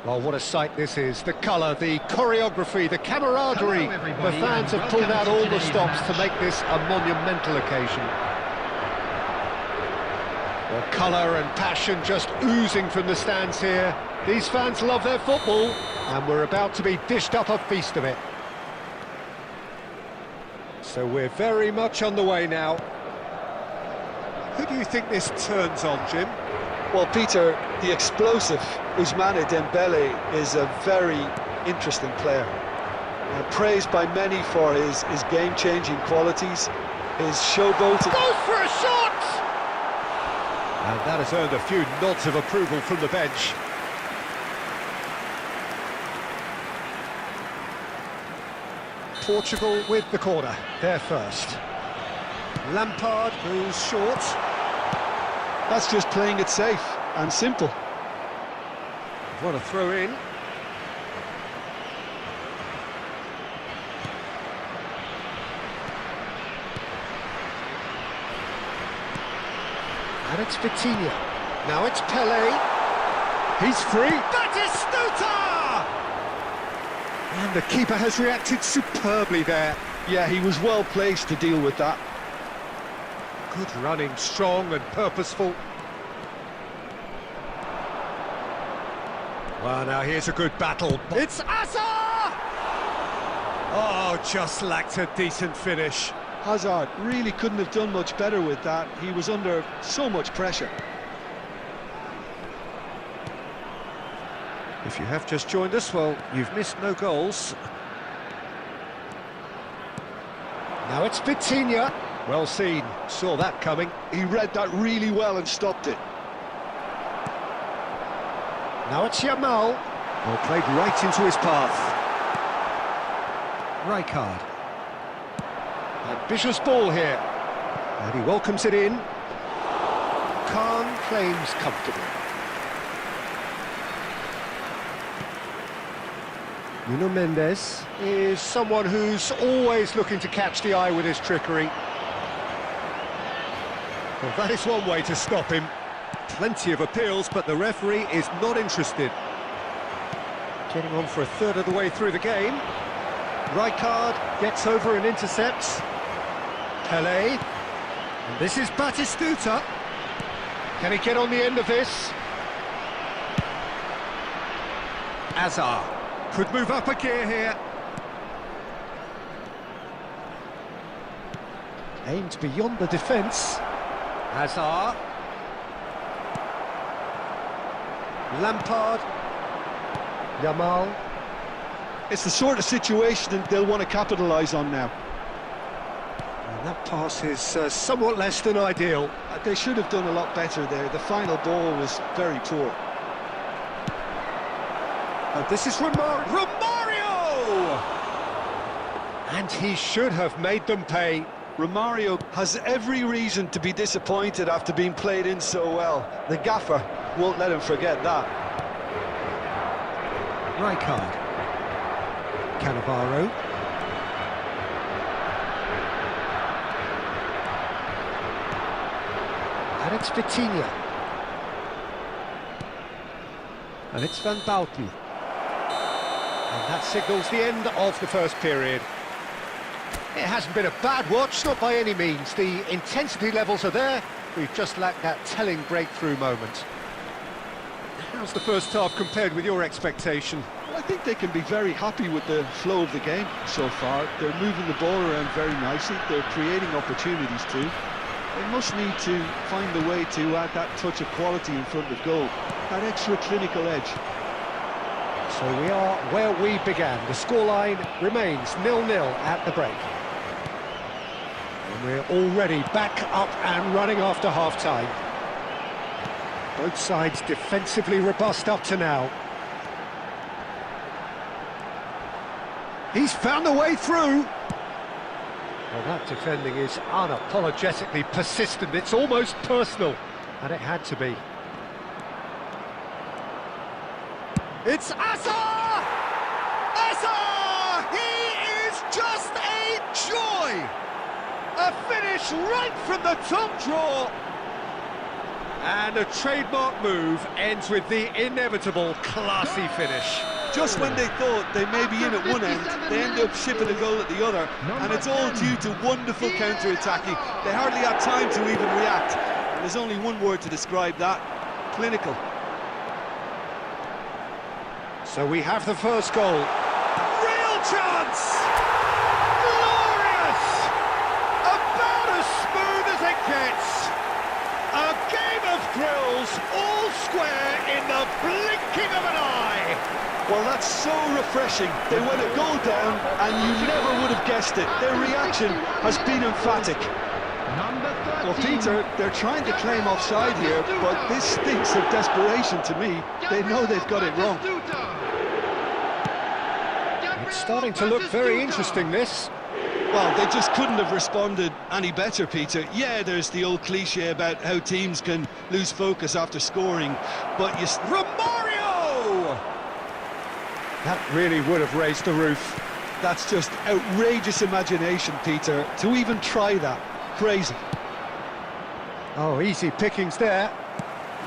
Well, what a sight this is. The colour, the choreography, the camaraderie. The fans have pulled out all the stops to make this a monumental occasion. Well, colour and passion just oozing from the stands here. These fans love their football, and we're about to be dished up a feast of it. So we're very much on the way now. Who do you think this turns on, Jim? Well, Peter, the explosive Ousmane Dembele is a very interesting player. Praised by many for his game-changing qualities, his showboating. Goes for a shot! And that has earned a few nods of approval from the bench. Portugal with the corner, there first. Lampard moves short. That's just playing it safe and simple. What a throw in. And it's Vitinha. Now it's Pelé. He's free. Batistuta! And the keeper has reacted superbly there. Yeah, he was well placed to deal with that. Good running, strong and purposeful. Well, now here's a good battle. It's Hazard! Oh, just lacked a decent finish. Hazard really couldn't have done much better with that. He was under so much pressure. If you have just joined us, well, you've missed no goals. Now it's Vitinha. Well seen, saw that coming. He read that really well and stopped it. Now it's Yamal. Well, played right into his path. Rijkaard. Ambitious ball here. And he welcomes it in. Khan claims comfortably. Nuno Mendes is someone who's always looking to catch the eye with his trickery. Well, that is one way to stop him. Plenty of appeals, but the referee is not interested. Getting on for a third of the way through the game. Rijkaard gets over and intercepts. Pelé. And this is Batistuta. Can he get on the end of this? Hazard could move up a gear here. Aimed beyond the defence. Hazard. Lampard. Yamal. It's the sort of situation that they'll want to capitalise on now. And that pass is somewhat less than ideal. They should have done a lot better there. The final ball was very poor. And this is Romario! And he should have made them pay. Romario has every reason to be disappointed after being played in so well. The gaffer won't let him forget that. Rijkaard. Cannavaro. And it's Vitinha. And it's Van Bauten. And that signals the end of the first period. It hasn't been a bad watch, not by any means. The intensity levels are there. We've just lacked that telling breakthrough moment. How's the first half compared with your expectation? I think they can be very happy with the flow of the game so far. They're moving the ball around very nicely. They're creating opportunities too. They must need to find a way to add that touch of quality in front of goal, that extra clinical edge. So we are where we began. The scoreline remains 0-0 at the break. And we're already back up and running after half-time. Both sides defensively robust up to now. He's found a way through. Well, that defending is unapologetically persistent. It's almost personal, and it had to be. It's Hazard! Hazard! He is just a joy! A finish right from the top draw. And a trademark move ends with the inevitable classy finish. Just when they thought they may be in at one end, they end up shipping a goal at the other, and it's all due to wonderful counter-attacking. They hardly had time to even react. And there's only one word to describe that: clinical. So we have the first goal. Real chance! Glorious! About as smooth as it gets. A game of thrills, all square in the blinking of an eye. Well, that's so refreshing. They went a goal down, and you never would have guessed it. Their reaction has been emphatic. Well, Peter, they're trying to claim offside here, but this stinks of desperation to me. They know they've got it wrong. It's starting to look very interesting, this. Well, they just couldn't have responded any better, Peter. Yeah, there's the old cliche about how teams can lose focus after scoring, but you... Romario! That really would have raised the roof. That's just outrageous imagination, Peter, to even try that. Crazy. Oh, easy pickings there.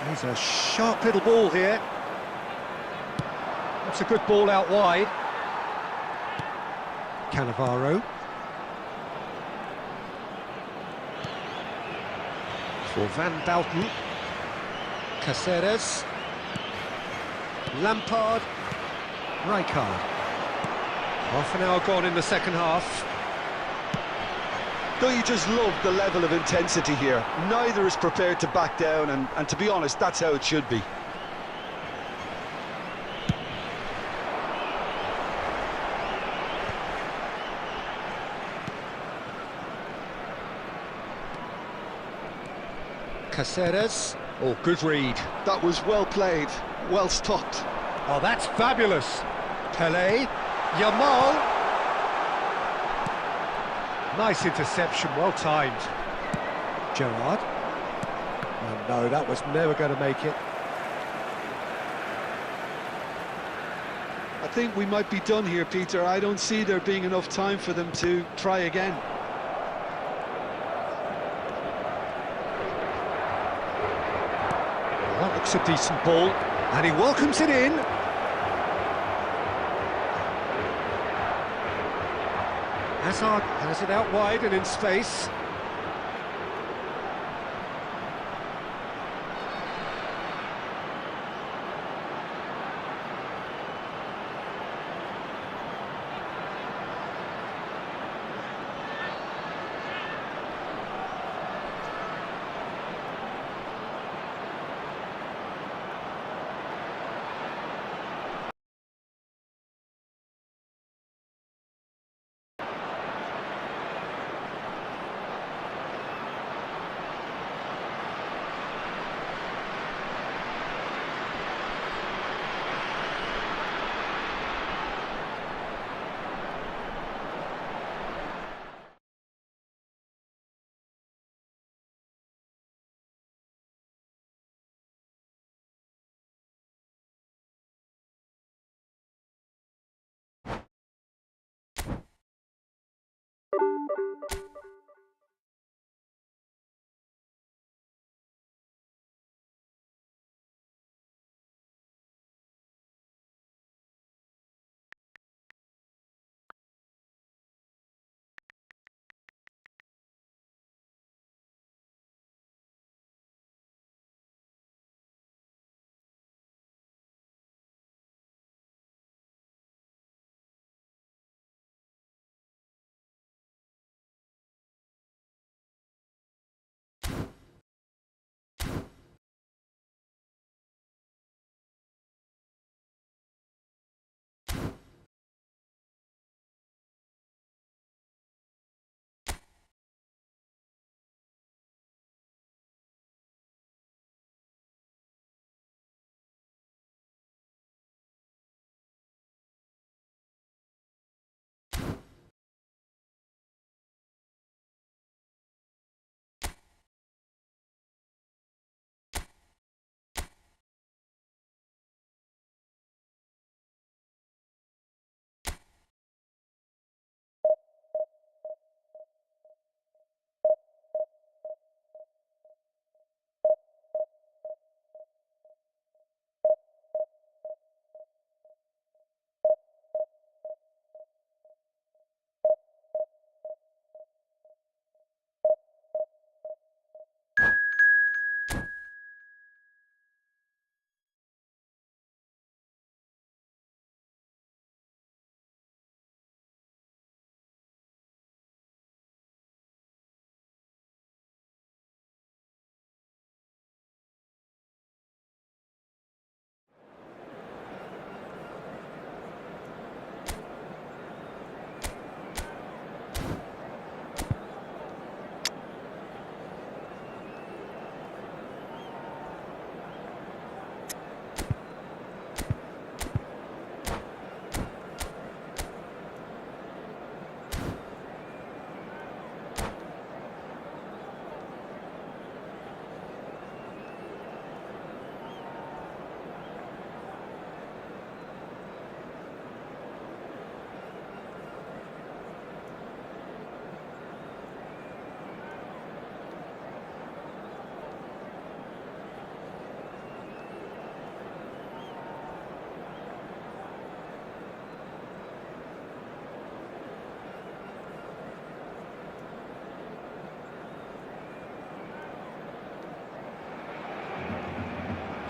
He's a sharp little ball here. That's a good ball out wide. Cannavaro. For Van Bouten. Caceres. Lampard. Rijkaard. Half an hour gone in the second half. Don't you just love the level of intensity here? Neither is prepared to back down, and to be honest, that's how it should be. Caceres. Oh, good read. That was well played, well stopped. Oh, that's fabulous. Pelé. Yamal. Nice interception, well timed. Gerrard. Oh, no, that was never going to make it. I think we might be done here, Peter. I don't see there being enough time for them to try again. Well, that looks a decent ball, and he welcomes it in. Hazard has it out wide and in space.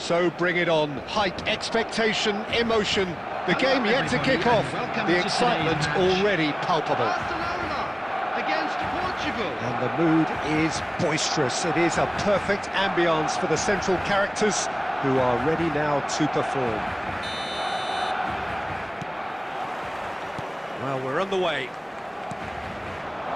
So bring it on. Hype, expectation, emotion. The game yet to kick off. The excitement already palpable. Against Portugal. And the mood is boisterous. It is a perfect ambience for the central characters who are ready now to perform. Well, we're on the way.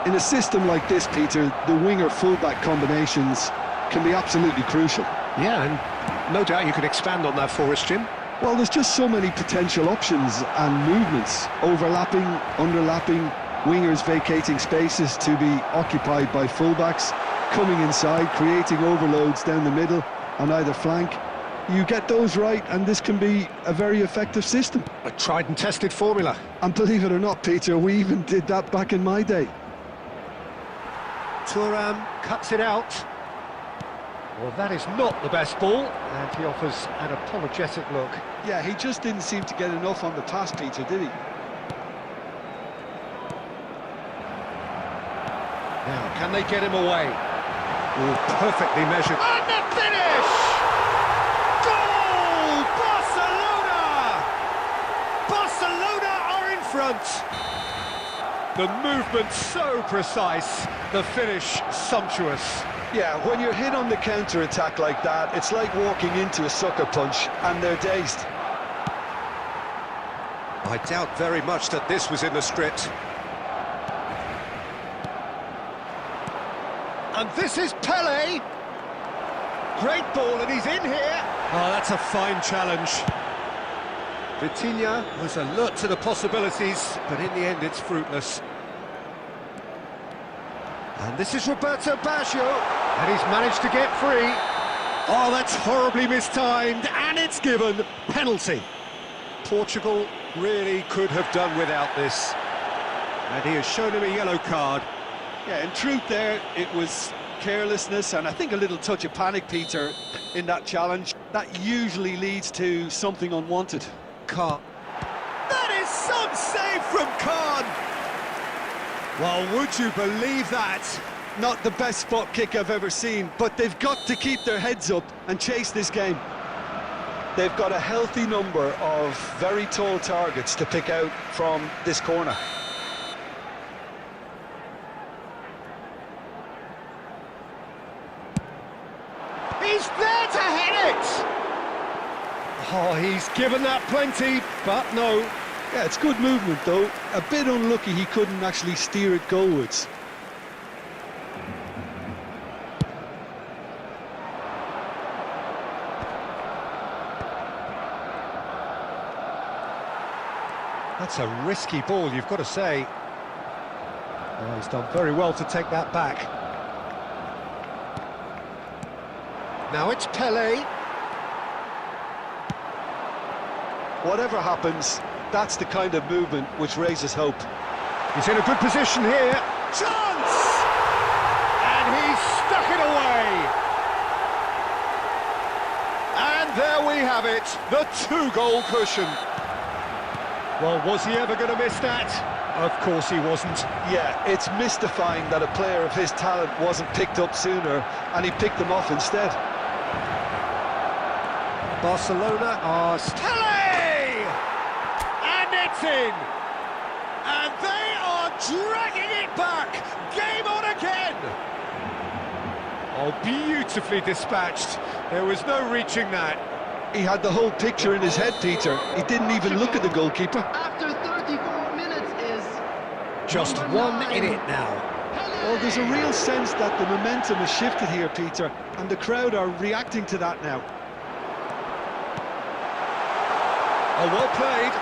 In a system like this, Peter, the winger-fullback combinations can be absolutely crucial. Yeah, and no doubt you could expand on that for us, Jim. Well, there's just so many potential options and movements, overlapping, underlapping, wingers vacating spaces to be occupied by fullbacks, coming inside, creating overloads down the middle on either flank. You get those right, and this can be a very effective system. A tried and tested formula. And believe it or not, Peter, we even did that back in my day. Thuram cuts it out. Well, that is not the best ball, and he offers an apologetic look. Yeah, he just didn't seem to get enough on the pass, Peter, did he? Now, can they get him away? Oh, perfectly measured. And the finish! Goal! Barcelona! Barcelona are in front. The movement so precise, the finish sumptuous. Yeah, when you're hit on the counter-attack like that, it's like walking into a sucker punch, and they're dazed. I doubt very much that this was in the script. And this is Pele. Great ball, and he's in here. Oh, that's a fine challenge. Vitinha was alert to the possibilities, but in the end it's fruitless. And this is Roberto Baggio, and he's managed to get free. Oh, that's horribly mistimed, and it's given. Penalty. Portugal really could have done without this. And he has shown him a yellow card. Yeah, in truth there, it was carelessness and I think a little touch of panic, Peter, in that challenge. That usually leads to something unwanted. Khan. That is some save from Khan! Well, would you believe that? Not the best spot kick I've ever seen, but they've got to keep their heads up and chase this game. They've got a healthy number of very tall targets to pick out from this corner. He's there to hit it! Oh, he's given that plenty, but no. Yeah, it's good movement though. A bit unlucky he couldn't actually steer it goalwards. That's a risky ball, you've got to say. Oh, he's done very well to take that back. Now it's Pele. Whatever happens, that's the kind of movement which raises hope. He's in a good position here. Chance! And he's stuck it away. And there we have it, the two-goal cushion. Well, was he ever going to miss that? Of course he wasn't. Yeah, it's mystifying that a player of his talent wasn't picked up sooner, and he picked them off instead. Barcelona are... Pele! And it's in! And they are dragging it back! Game on again! Oh, beautifully dispatched. There was no reaching that. He had the whole picture in his head, Peter. He didn't even look at the goalkeeper. After 34 minutes is... Just one in it now. Well, there's a real sense that the momentum has shifted here, Peter, and the crowd are reacting to that now. Oh, well played.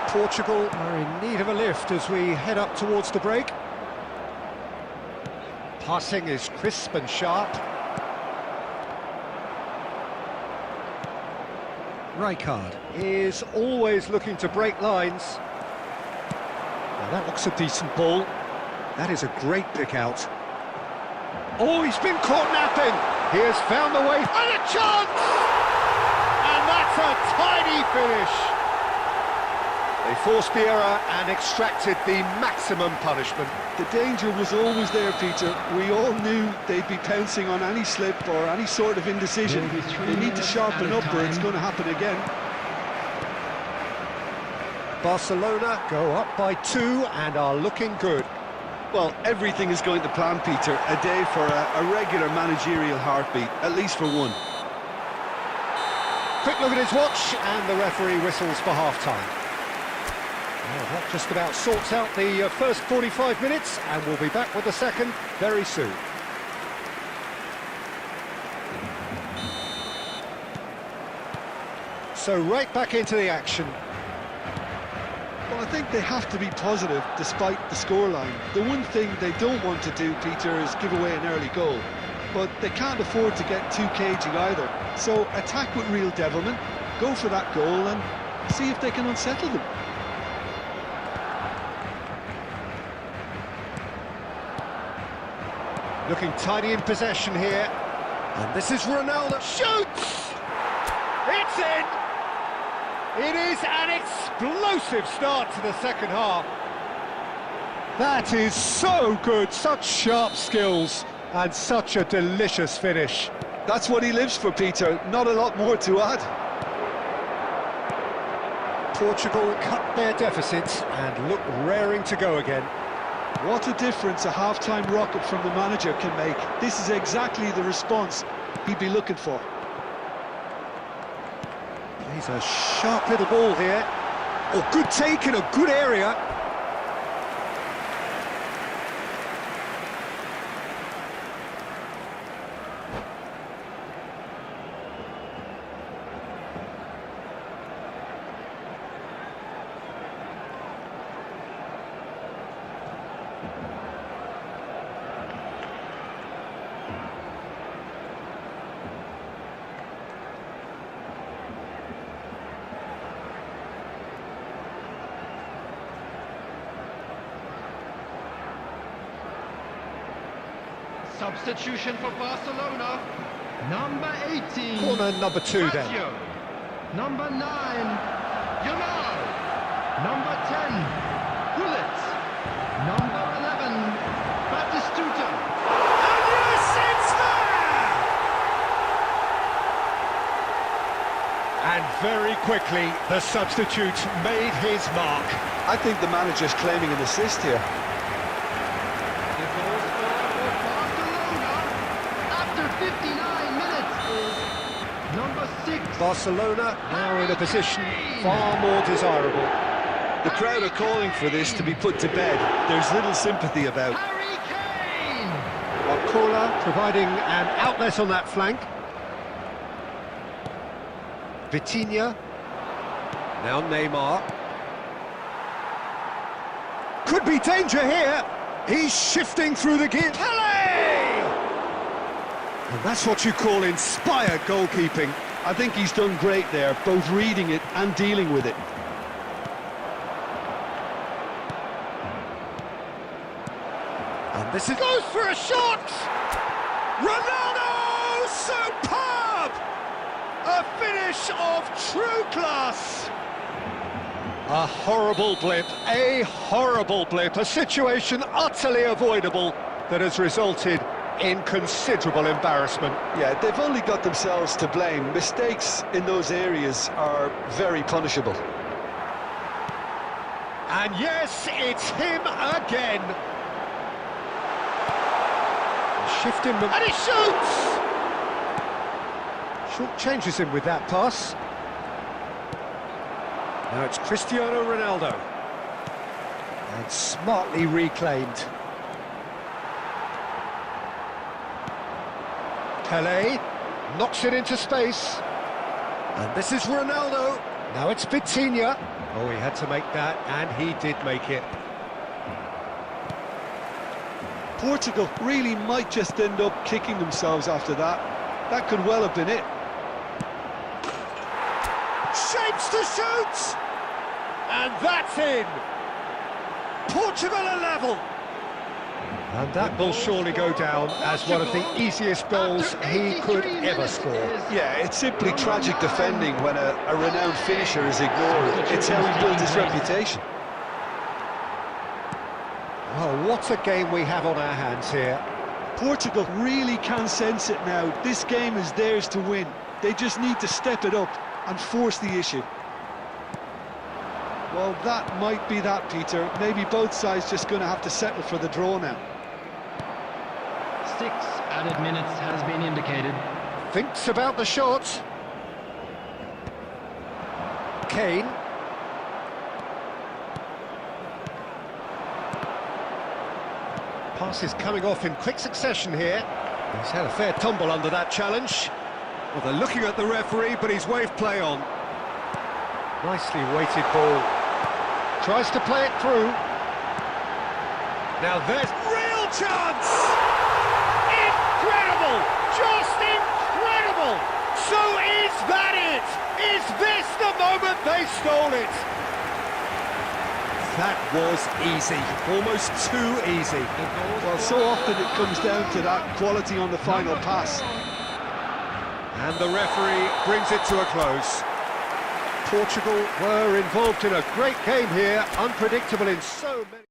Portugal are in need of a lift as we head up towards the break. Passing is crisp and sharp. Rijkaard is always looking to break lines. Now that looks a decent ball. That is a great pick out. Oh, he's been caught napping. He has found the way, and a chance! And that's a tidy finish. They forced the error and extracted the maximum punishment. The danger was always there, Peter. We all knew they'd be pouncing on any slip or any sort of indecision. They need to sharpen up or it's going to happen again. Barcelona go up by 2 and are looking good. Well, everything is going to plan, Peter. A day for a regular managerial heartbeat, at least for one. Quick look at his watch and the referee whistles for half-time. Well, that just about sorts out the first 45 minutes, and we'll be back with the second very soon. So right back into the action. Well, I think they have to be positive despite the scoreline. The one thing they don't want to do, Peter, is give away an early goal. But they can't afford to get too cagey either. So attack with real devilment, go for that goal and see if they can unsettle them. Looking tidy in possession here. And this is Ronaldo. Shoots! It's in! It is an explosive start to the second half. That is so good, such sharp skills and such a delicious finish. That's what he lives for, Peter. Not a lot more to add. Portugal cut their deficit and look raring to go again. What a difference a half-time rocket from the manager can make. This is exactly the response he'd be looking for. He's a sharp little ball here. Oh, good take in a good area. Substitution for Barcelona. Number 18. Corner number 2 then. Lazio. Number 9. Yamal. Number 10. Gullit. Number 11. Batistuta. And yes, it's there! And very quickly, the substitute made his mark. I think the manager's claiming an assist here. The goal scorer for Barcelona after 59 minutes is number 6. Barcelona now in a position far more desirable. The crowd are calling for this to be put to bed. There's little sympathy about. Harry Kane. Cola providing an outlet on that flank. Vitinha. Now Neymar. Could be danger here. He's shifting through the gear. Pele! And that's what you call inspired goalkeeping. I think he's done great there, both reading it and dealing with it. And this is... goes for a shot! Ronaldo! Superb! A finish of true class! A horrible blip, a situation utterly avoidable that has resulted in considerable embarrassment. Yeah, they've only got themselves to blame. Mistakes in those areas are very punishable. And yes, it's him again. Shifting them, and he shoots! Short changes him with that pass. Now it's Cristiano Ronaldo. And smartly reclaimed. Pele knocks it into space. And this is Ronaldo. Now it's Vitinha. Oh, he had to make that, and he did make it. Portugal really might just end up kicking themselves after that. That could well have been it. Shapes to shoot! And that's in! Portugal are level! And that will surely go down as one of the easiest goals he could ever score. Yeah, it's simply tragic defending when a renowned finisher is ignored. It's how he built his reputation. Well, what a game we have on our hands here. Portugal really can sense it now. This game is theirs to win. They just need to step it up and force the issue. Well, that might be that, Peter. Maybe both sides just going to have to settle for the draw now. 6 added minutes has been indicated. Thinks about the shot. Kane. Pass is coming off in quick succession here. He's had a fair tumble under that challenge. Well, they're looking at the referee, but he's waved play on. Nicely weighted ball. Tries to play it through. Now there's real chance! Incredible! Just incredible! So is that it? Is this the moment they stole it? That was easy, almost too easy. Well, so often it comes down to that quality on the final pass. And the referee brings it to a close. Portugal were involved in a great game here, unpredictable in so many...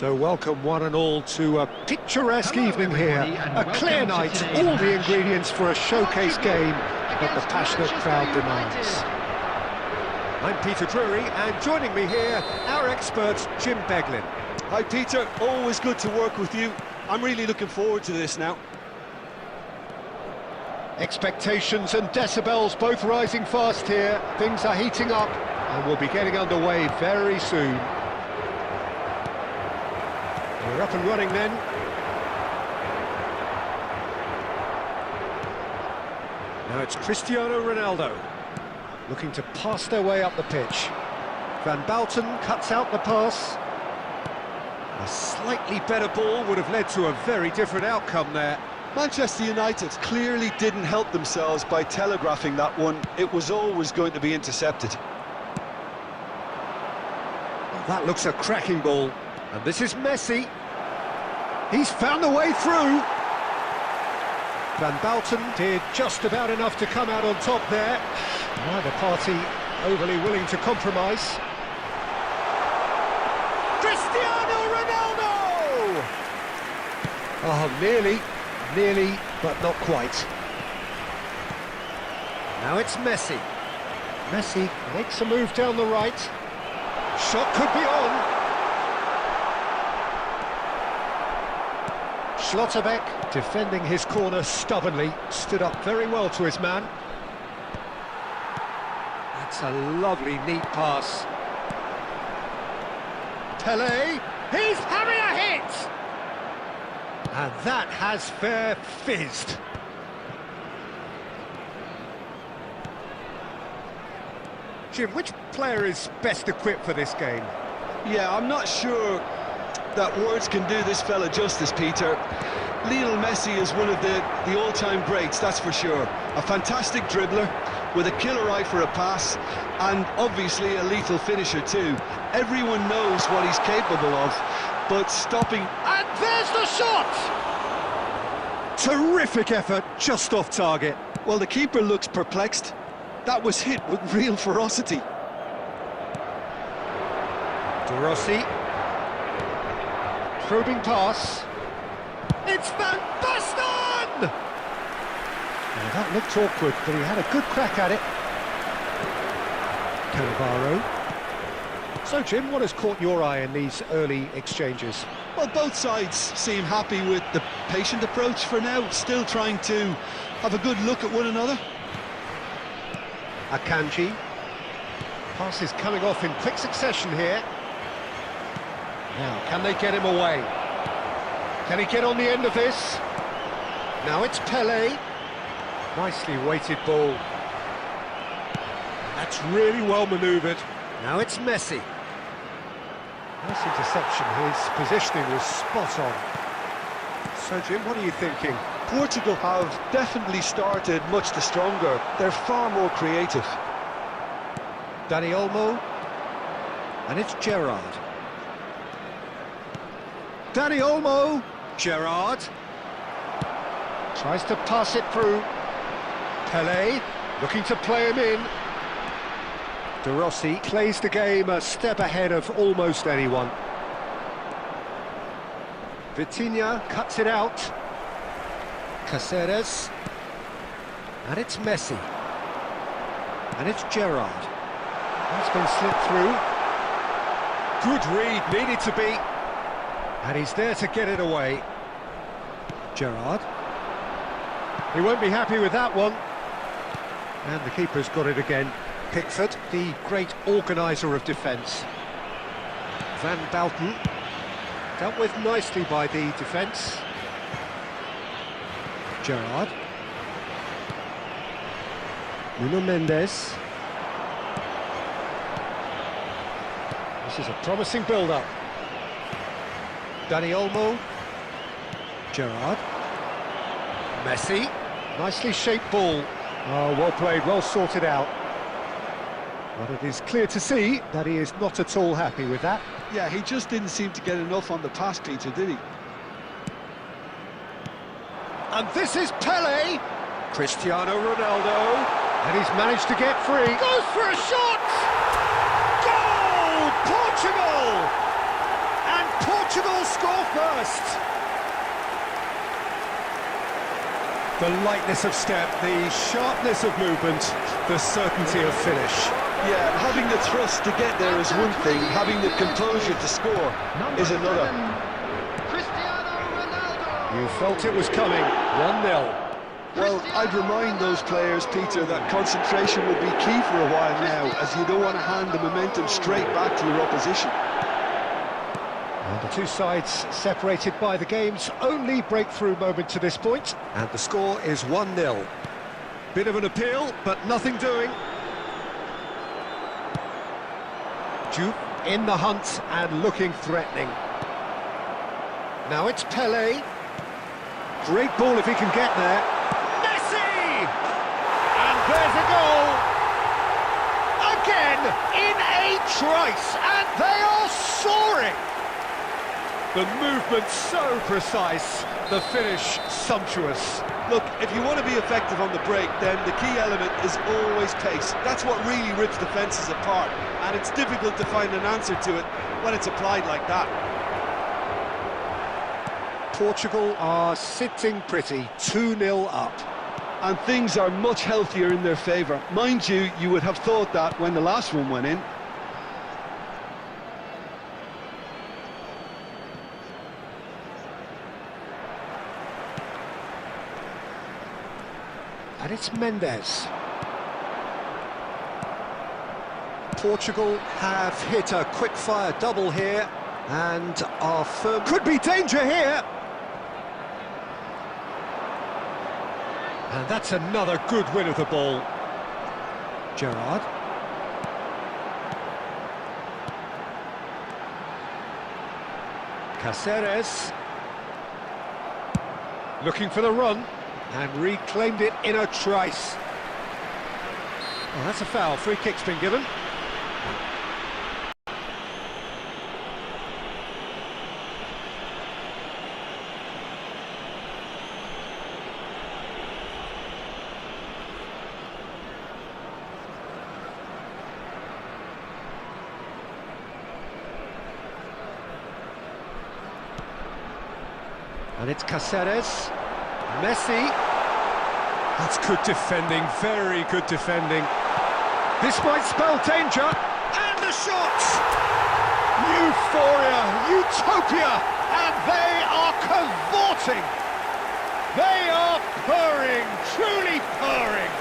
So welcome one and all to a picturesque evening here. A clear night, all the ingredients for a showcase game that the passionate crowd demands. I'm Peter Drury, and joining me here, our expert, Jim Beglin. Hi Peter, always good to work with you. I'm really looking forward to this now. Expectations and decibels both rising fast here. Things are heating up, and we'll be getting underway very soon. We're up and running then. Now it's Cristiano Ronaldo, looking to pass their way up the pitch. Van Bouten cuts out the pass. A slightly better ball would have led to a very different outcome there. Manchester United clearly didn't help themselves by telegraphing that one. It was always going to be intercepted. Well, that looks a cracking ball. And this is Messi. He's found the way through. Van Bouten did just about enough to come out on top there. Neither party overly willing to compromise. Cristiano Ronaldo! Oh, nearly, but not quite. Now it's Messi. Messi makes a move down the right. Shot could be on. Schlotterbeck, defending his corner stubbornly, stood up very well to his man. That's a lovely, neat pass. Pelé, he's having a hit! And that has fair fizzed. Jim, which player is best equipped for this game? Yeah, I'm not sure that words can do this fella justice, Peter. Lionel Messi is one of the all-time greats, that's for sure. A fantastic dribbler with a killer eye for a pass, and obviously a lethal finisher too. Everyone knows what he's capable of, but stopping... And there's the shot! Terrific effort, just off target. Well, the keeper looks perplexed. That was hit with real ferocity. De Rossi. Probing pass. It's Van Basten! Now that looked awkward, but he had a good crack at it. Cannavaro. So, Jim, what has caught your eye in these early exchanges? Well, both sides seem happy with the patient approach for now, still trying to have a good look at one another. Akanji. Pass is coming off in quick succession here. Now, can they get him away? Can he get on the end of this? Now it's Pelé. Nicely weighted ball. That's really well manoeuvred. Now it's Messi. Nice interception. His positioning was spot on. So, Jim, what are you thinking? Portugal have definitely started much the stronger. They're far more creative. Dani Olmo. And it's Gerrard. Dani Olmo. Gerrard. Tries to pass it through. Pelé looking to play him in. De Rossi plays the game a step ahead of almost anyone. Vitinha cuts it out. Caceres. And it's Messi. And it's Gerrard. That's been slipped through. Good read, needed to be. And he's there to get it away. Gerrard. He won't be happy with that one. And the keeper's got it again. Pickford, the great organiser of defence. Van Bouten. Dealt with nicely by the defence. Gerrard. Nuno Mendes. This is a promising build-up. Dani Olmo. Gerrard. Messi. Nicely shaped ball. Oh, well played, well sorted out. But it is clear to see that he is not at all happy with that. Yeah, he just didn't seem to get enough on the pass, Peter, did he? And this is Pelé. Cristiano Ronaldo. And he's managed to get free. Goes for a shot! Goal! Portugal! And Portugal score first. The lightness of step, the sharpness of movement, the certainty of finish. Yeah, having the thrust to get there is one thing, having the composure to score is another. You felt it was coming, 1-0. Well, I'd remind those players, Peter, that concentration will be key for a while now, as you don't want to hand the momentum straight back to your opposition. And the two sides separated by the game's only breakthrough moment to this point. And the score is 1-0. Bit of an appeal, but nothing doing. Jupe in the hunt and looking threatening. Now it's Pelé. Great ball if he can get there. Messi! And there's a goal! Again, in a trice, and they are soaring! The movement so precise, the finish sumptuous. Look, if you want to be effective on the break, then the key element is always pace. That's what really rips defences apart, and it's difficult to find an answer to it when it's applied like that. Portugal are sitting pretty, 2-0 up. And things are much healthier in their favour. Mind you, you would have thought that when the last one went in. And it's Mendes. Portugal have hit a quick-fire double here and are firm. Could be danger here! And that's another good win of the ball. Gerrard. Cáceres. Looking for the run. And reclaimed it in a trice. Oh, that's a foul. Free kick's been given. And it's Cáceres. Messi. That's good defending, very good defending. This might spell danger. And the shot! Euphoria, utopia, and they are cavorting. They are purring, truly purring.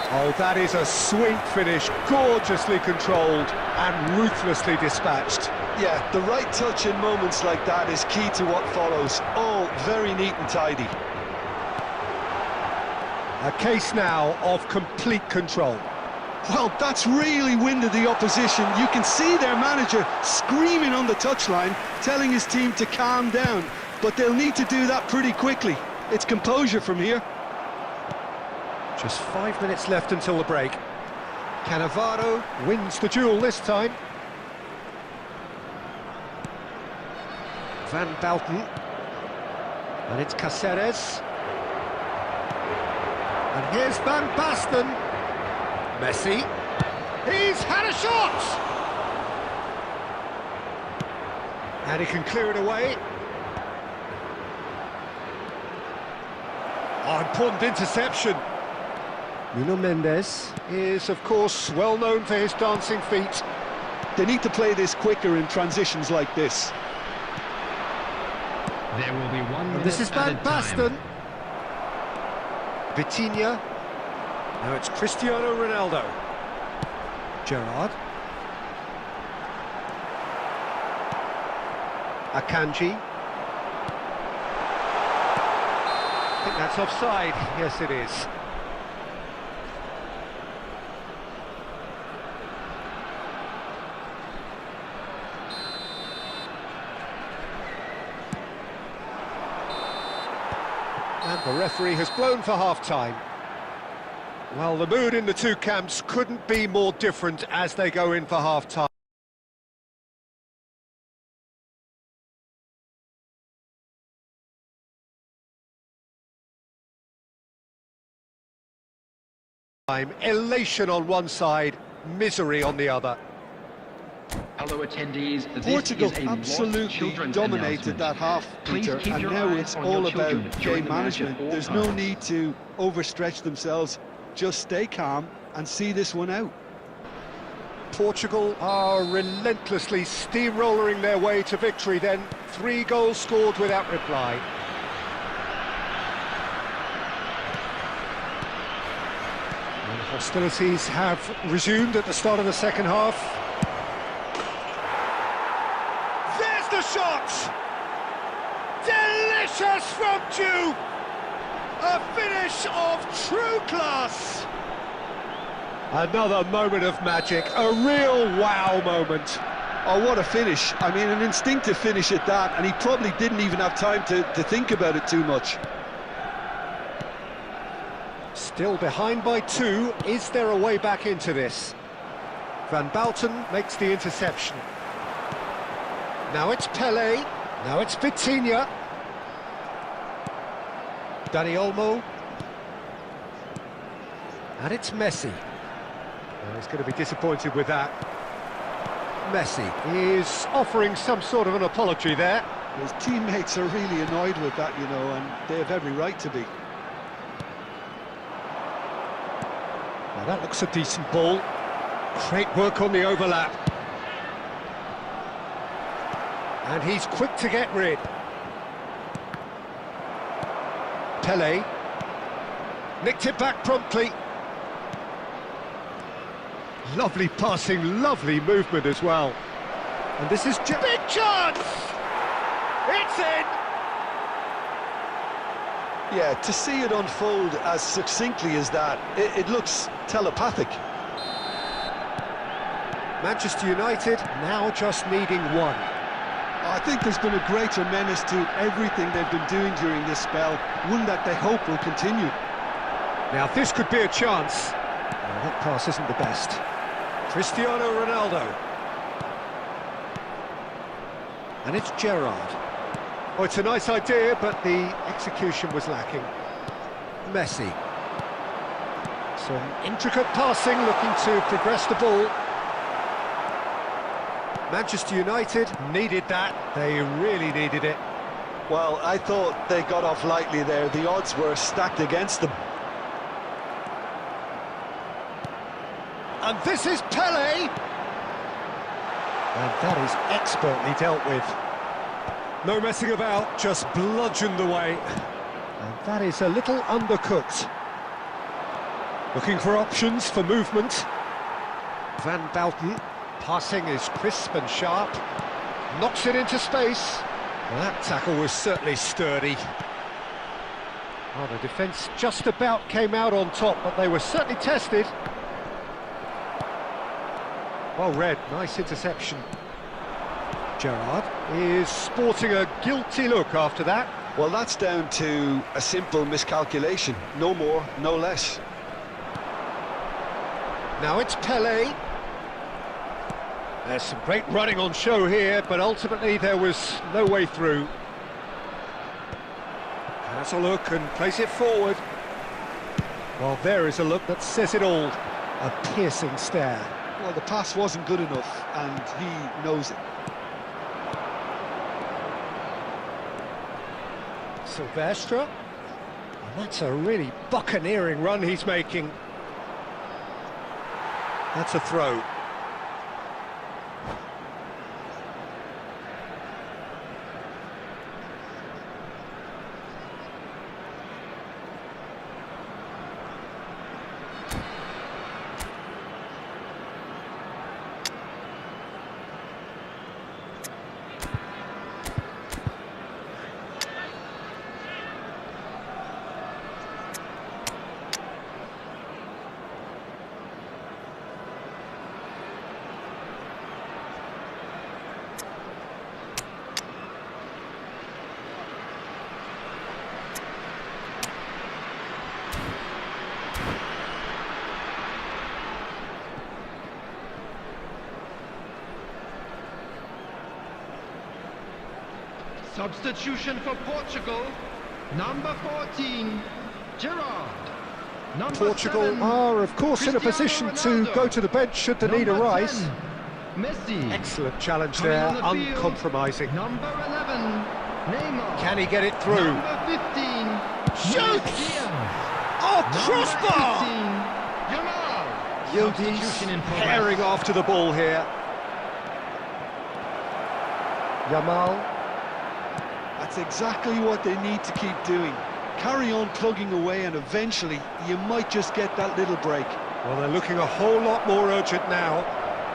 Oh, that is a sweet finish, gorgeously controlled and ruthlessly dispatched. Yeah, the right touch in moments like that is key to what follows. All very neat and tidy. A case now of complete control. Well, that's really winded the opposition. You can see their manager screaming on the touchline, telling his team to calm down. But they'll need to do that pretty quickly. It's composure from here. Just 5 minutes left until the break. Cannavaro wins the duel this time. Van Balten. And it's Cáceres. And here's Van Basten. Messi. He's had a shot! And he can clear it away. Oh, important interception. Nuno Mendes is, of course, well known for his dancing feet. They need to play this quicker in transitions like this. There will be 1 minute. This is Van Basten. Vitinha. Now it's Cristiano Ronaldo. Gerrard. Akanji. I think that's offside. Yes, it is. And the referee has blown for half-time. Well, the mood in the two camps couldn't be more different as they go in for half-time. Elation on one side, misery on the other. Fellow attendees, Portugal this is a absolutely children's dominated announcement. that half, Please Peter, keep and your now eyes it's on all your children about during game the match at management. all There's no times. need to overstretch themselves. Just stay calm and see this one out. Portugal are relentlessly steamrolling their way to victory then. 3 goals scored without reply. And hostilities have resumed at the start of the second half. There's the shot! Delicious from Jude! A finish of true class! Another moment of magic, a real wow moment. Oh, what a finish. I mean, an instinctive finish at that, and he probably didn't even have time to think about it too much. Still behind by 2, is there a way back into this? Van Bouten makes the interception. Now it's Pelé, now it's Vitinha. Dani Olmo. And it's Messi. Well, he's going to be disappointed with that. Messi is offering some sort of an apology there. His teammates are really annoyed with that, you know, and they have every right to be. Now that looks a decent ball. Great work on the overlap. And he's quick to get rid. Pelé. Nicked it back promptly. Lovely passing, lovely movement as well. And this is big chance! It's in! Yeah, to see it unfold as succinctly as that, it looks telepathic. Manchester United now just needing 1. I think there's been a greater menace to everything they've been doing during this spell, one that they hope will continue. Now this could be a chance. Well, that pass isn't the best. Cristiano Ronaldo. And it's Gerrard. Oh, it's a nice idea, but the execution was lacking. Messi. Some intricate passing, looking to progress the ball. Manchester United needed that. They really needed it. Well, I thought they got off lightly there. The odds were stacked against them. And this is Pelé! And that is expertly dealt with. No messing about, just bludgeoned away. And that is a little undercooked. Looking for options for movement. Van Bouten, passing is crisp and sharp. Knocks it into space. Well, that tackle was certainly sturdy. Well, the defence just about came out on top, but they were certainly tested. Well read, nice interception. Gerrard is sporting a guilty look after that. Well, that's down to a simple miscalculation. No more, no less. Now it's Pelé. There's some great running on show here, but ultimately there was no way through. Has a look and plays it forward. Well, there is a look that says it all. A piercing stare. Well, the pass wasn't good enough, and he knows it. Silvestre. And that's a really buccaneering run he's making. That's a throw. Substitution for Portugal, number 14, Gerrard. Number Portugal 7, are, of course, in a position Cristiano to Ronaldo. go to the bench should the need Number arise. 10, Messi. Excellent challenge Coming there, on the field, uncompromising. Number 11, Neymar. Can he get it through? Number 15, Shoots! Diaz. Oh, Number crossbar! 18, Yamal. Yildiz Substitution in progress. herring after the ball here. Yamal. That's exactly what they need to keep doing. Carry on plugging away and eventually you might just get that little break. Well, they're looking a whole lot more urgent now.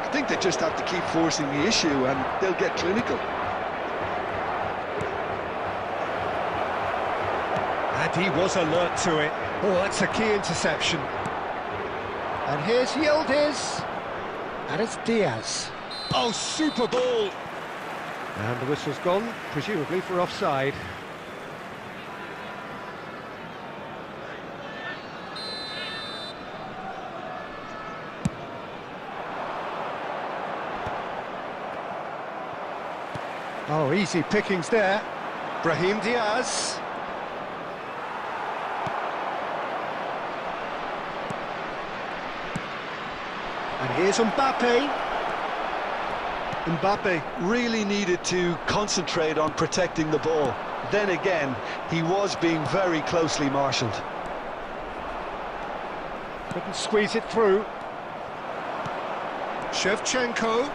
I think they just have to keep forcing the issue and they'll get clinical. And he was alert to it. Oh, that's a key interception. And here's Yildiz. And it's Diaz. Oh, super ball. And the whistle's gone, presumably for offside. Oh, easy pickings there. Brahim Diaz. And here's Mbappe. Mbappe really needed to concentrate on protecting the ball. Then again, he was being very closely marshalled. Couldn't squeeze it through. Shevchenko.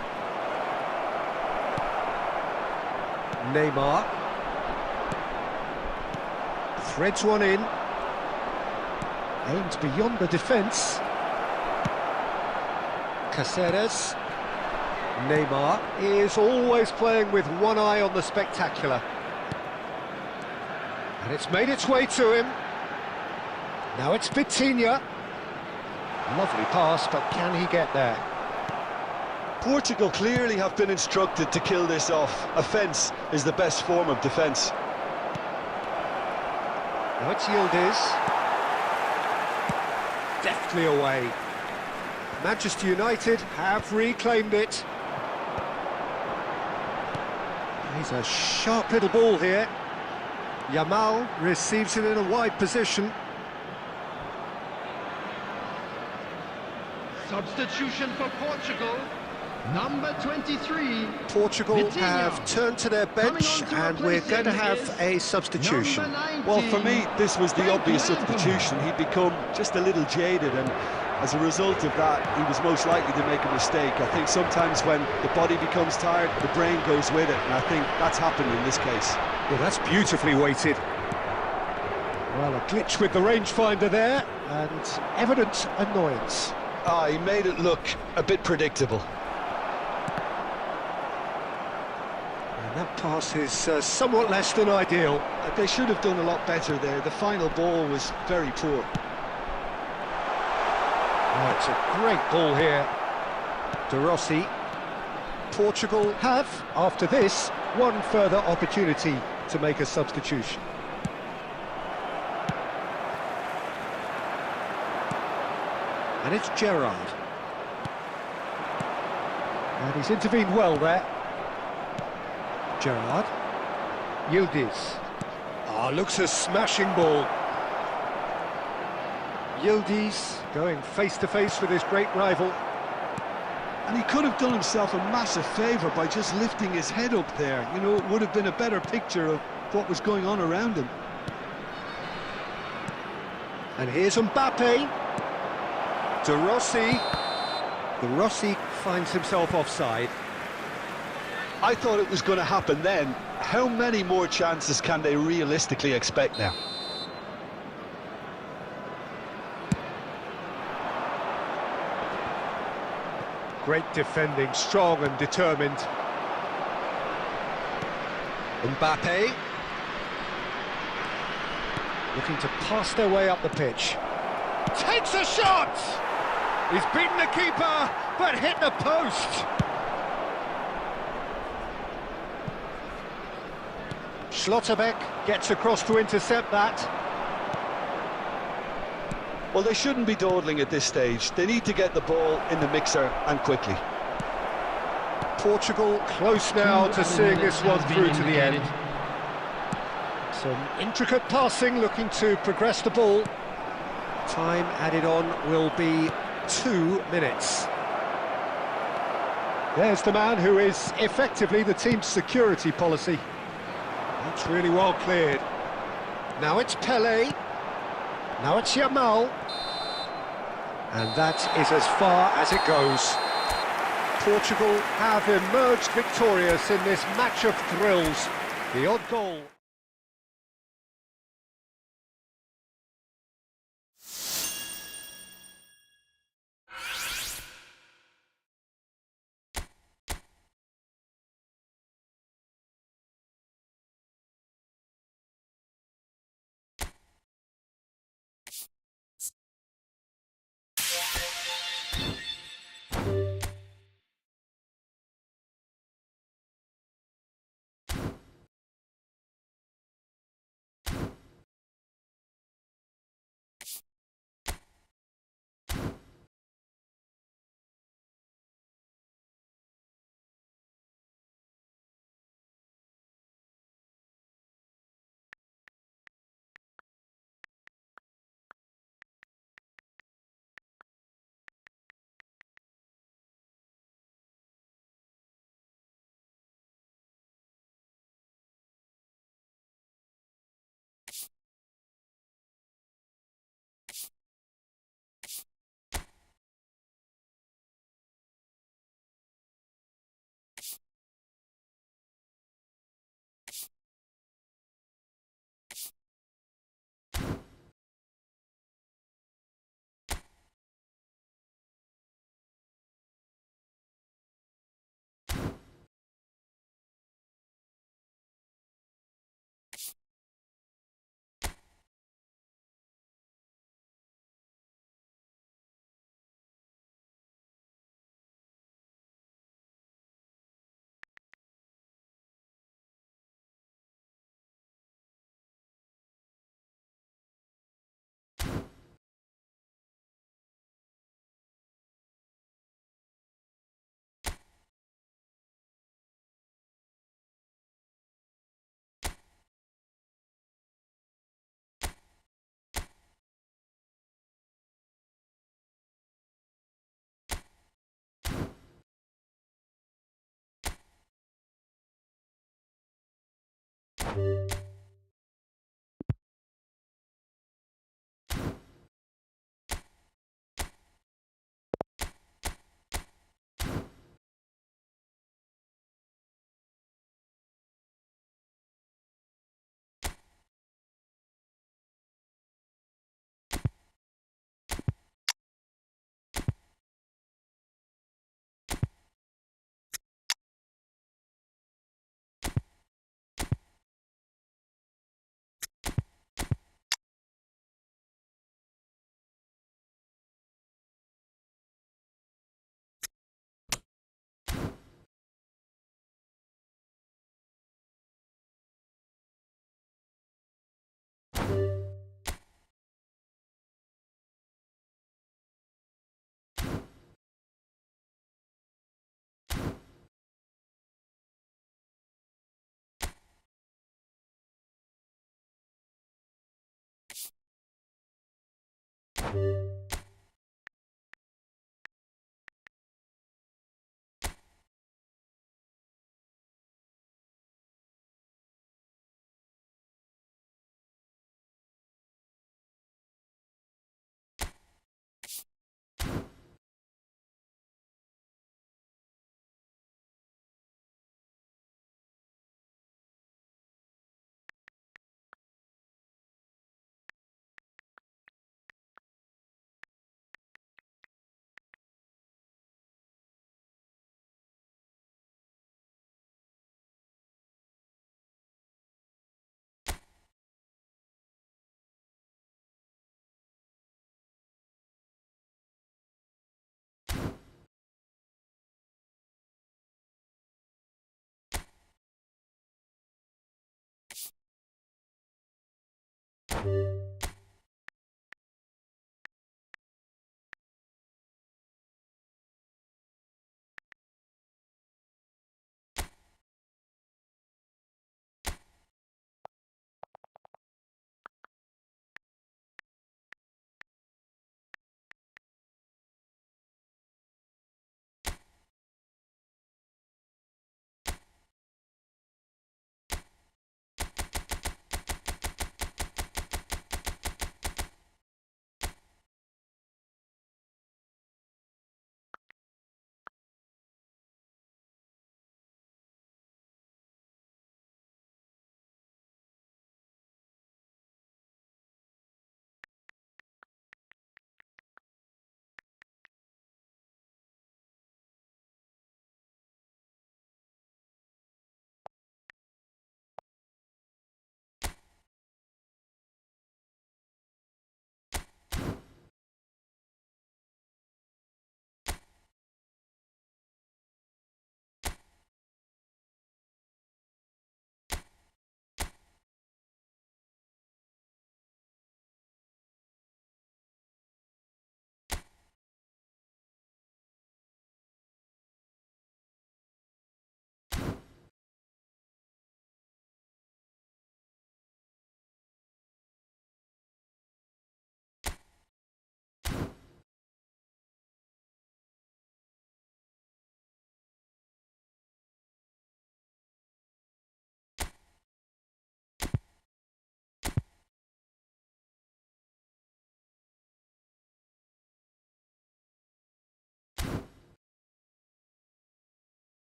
Neymar. Threads one in. Aims beyond the defence. Caceres. Neymar is always playing with one eye on the spectacular. And it's made its way to him. Now it's Vitinha. Lovely pass, but can he get there? Portugal clearly have been instructed to kill this off. Offence is the best form of defence. Now it's Yildiz. Deftly away. Manchester United have reclaimed it. He's a sharp little ball here. Yamal receives it in a wide position. Substitution for Portugal. Number 23. Portugal Vitinha. have turned to their bench Coming on to and we're replace going to him have is a substitution. Number 19. Well, for me, this was the Frank obvious Lampard. substitution. He'd become just a little jaded, and as a result of that, he was most likely to make a mistake. I think sometimes when the body becomes tired, the brain goes with it, and I think that's happened in this case. Well, that's beautifully weighted. Well, a glitch with the rangefinder there, and evident annoyance. Ah, he made it look a bit predictable. And that pass is somewhat less than ideal. They should have done a lot better there. The final ball was very poor. Oh, it's a great ball here. De Rossi. Portugal have, after this, one further opportunity to make a substitution. And it's Gerrard. And he's intervened well there. Gerrard. Yildiz. Ah, looks a smashing ball. Yildiz going face-to-face with his great rival. And he could have done himself a massive favour by just lifting his head up there. You know, it would have been a better picture of what was going on around him. And here's Mbappe. De Rossi. De Rossi finds himself offside. I thought it was going to happen then. How many more chances can they realistically expect now? Great defending, strong and determined. Mbappe. Looking to pass their way up the pitch. Takes a shot! He's beaten the keeper, but hit the post. Schlotterbeck gets across to intercept that. Well, they shouldn't be dawdling at this stage. They need to get the ball in the mixer and quickly. Portugal close now to seeing this one through to the end. Some intricate passing, looking to progress the ball. Time added on will be 2 minutes. There's the man who is effectively the team's security policy. That's really well cleared. Now it's Pele. Now it's Yamal. And that is as far as it goes. Portugal have emerged victorious in this match of thrills. The odd goal.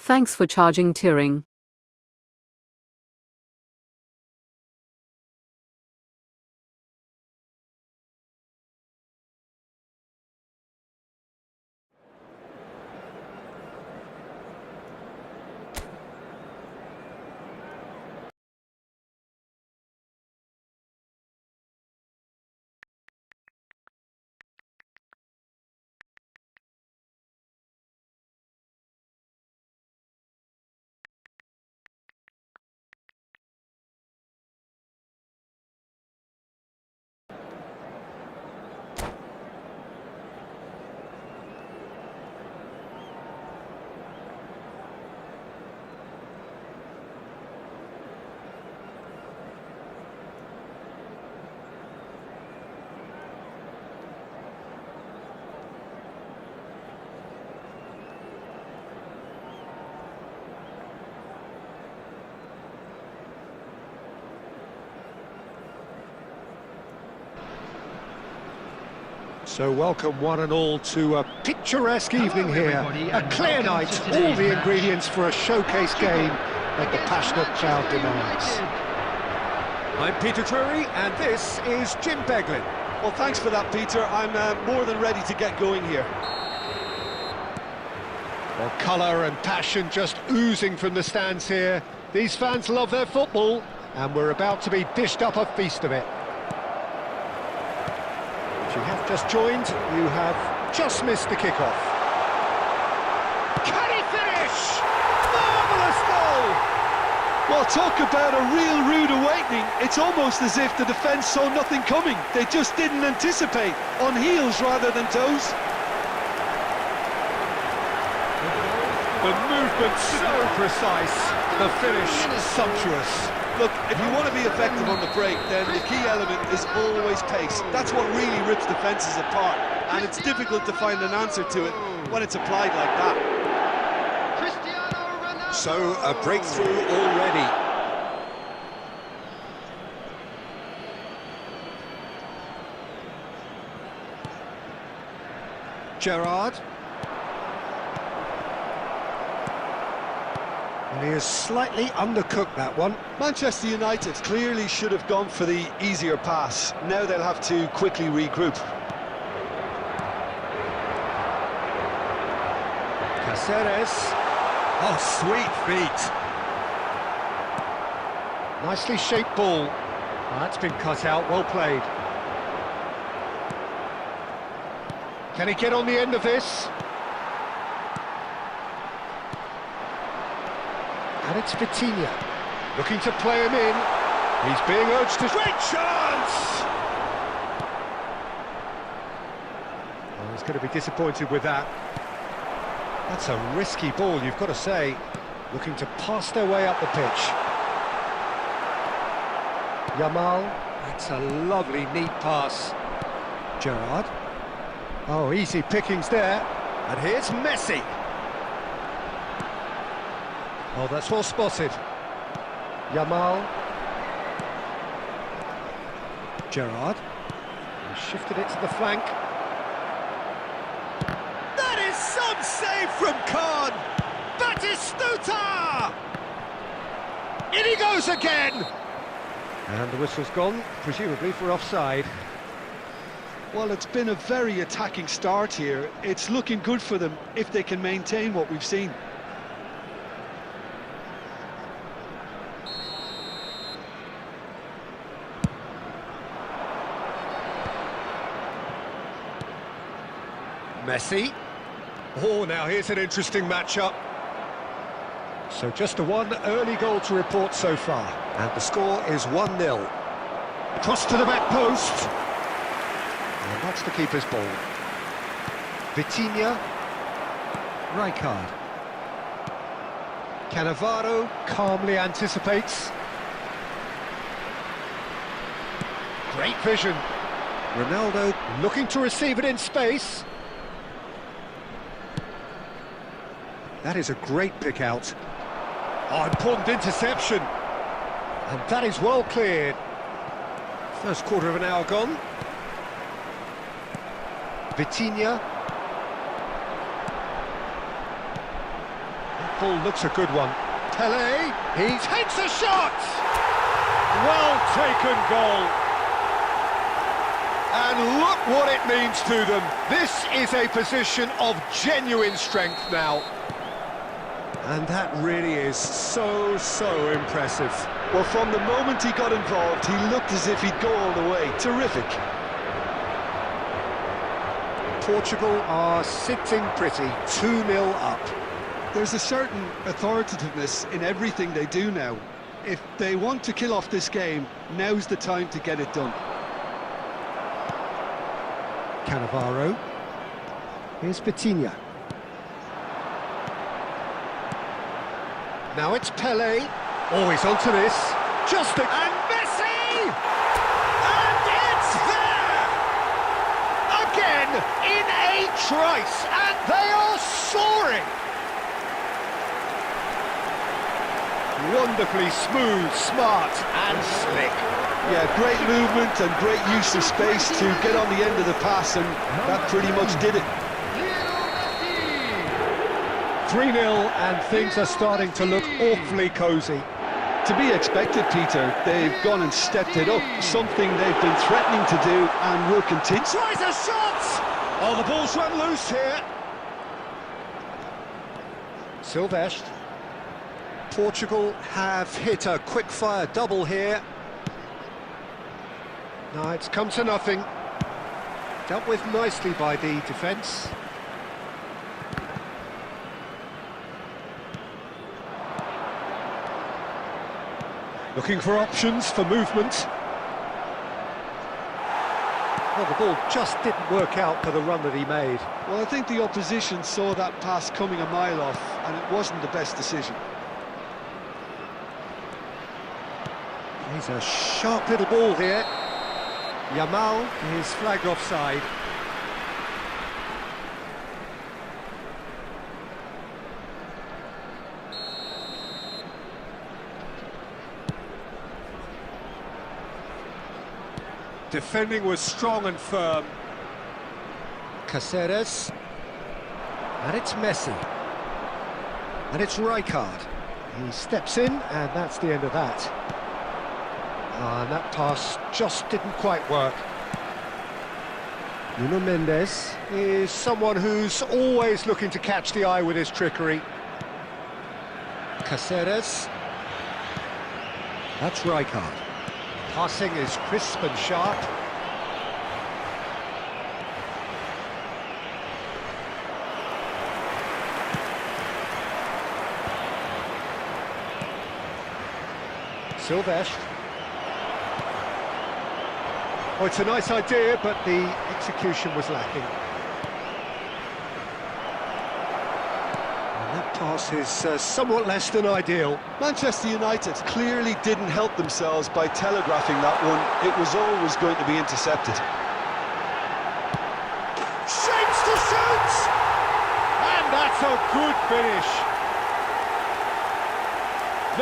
Thanks for charging Tearing. So welcome one and all to a picturesque evening here. everybody, A and clear welcome night, to all today's the match. ingredients for a showcase game that the passionate crowd demands. I'm Peter Drury and this is Jim Beglin. Well, thanks for that, Peter. I'm more than ready to get going here. Well, colour and passion just oozing from the stands here. These fans love their football and we're about to be dished up a feast of it. If you have just joined, you have just missed the kickoff. Can he finish? Marvellous goal! Well, talk about a real rude awakening. It's almost as if the defence saw nothing coming. They just didn't anticipate, on heels rather than toes. The movement so precise, the finish sumptuous. Look, if you want to be effective on the break, then the key element is always pace. That's what really rips defences apart, and it's difficult to find an answer to it when it's applied like that. Cristiano Ronaldo. So, a breakthrough already. Gerrard. And he has slightly undercooked that one. Manchester United clearly should have gone for the easier pass. Now they'll have to quickly regroup. Caceres. Oh, sweet feet. Nicely shaped ball. Oh, that's been cut out, well played. Can he get on the end of this? And it's Vitinha, looking to play him in. He's being urged to... Great chance! Oh, he's going to be disappointed with that. That's a risky ball, you've got to say. Looking to pass their way up the pitch. Yamal, that's a lovely, neat pass. Gerrard. Oh, easy pickings there. And here's Messi. Oh, that's well spotted. Yamal. Gerrard. He shifted it to the flank. That is some save from Khan. Batistuta! In he goes again! And the whistle's gone, presumably for offside. Well, it's been a very attacking start here. It's looking good for them if they can maintain what we've seen. Messi. Oh, now here's an interesting matchup. So just a one early goal to report so far. And the score is 1-0. Cross to the back post. And that's the keeper's ball. Vitinha. Rijkaard. Cannavaro calmly anticipates. Great vision. Ronaldo looking to receive it in space. That is a great pick out. Oh, important interception. And that is well cleared. First quarter of an hour gone. Vitinha. That ball looks a good one. Pele, he takes a shot! Well taken goal. And look what it means to them. This is a position of genuine strength now. And that really is so impressive. Well, from the moment he got involved, he looked as if he'd go all the way. Terrific. Portugal are sitting pretty, 2-0 up. There's a certain authoritativeness in everything they do now. If they want to kill off this game, now's the time to get it done. Cannavaro. Here's Vitinha. Now it's Pele. Oh, he's onto this. And Messi! And it's there! Again, in a trice, and they are soaring! Wonderfully smooth, smart and slick. Yeah, great movement and great use of space to get on the end of the pass, and that pretty much did it. 3-0 and things are starting to look awfully cosy. To be expected, Peter. They've gone and stepped it up, something they've been threatening to do and will continue. Tries a shot! Oh, the ball's run loose here. Silvestre. Portugal have hit a quick-fire double here. No, it's come to nothing. Dealt with nicely by the defence. Looking for options for movement. Well, the ball just didn't work out for the run that he made. Well, I think the opposition saw that pass coming a mile off, and it wasn't the best decision. He's a sharp little ball here. Yamal is flagged offside. Defending was strong and firm. Caceres. And it's Messi. And it's Rijkaard. He steps in, and that's the end of that. And that pass just didn't quite work. Nuno Mendes is someone who's always looking to catch the eye with his trickery. Caceres. That's Rijkaard. Passing is crisp and sharp. Silvestre. Oh, it's a nice idea, but the execution was lacking. And that pass is somewhat less than ideal. Manchester United clearly didn't help themselves by telegraphing that one. It was always going to be intercepted. Shapes to shoot! And that's a good finish.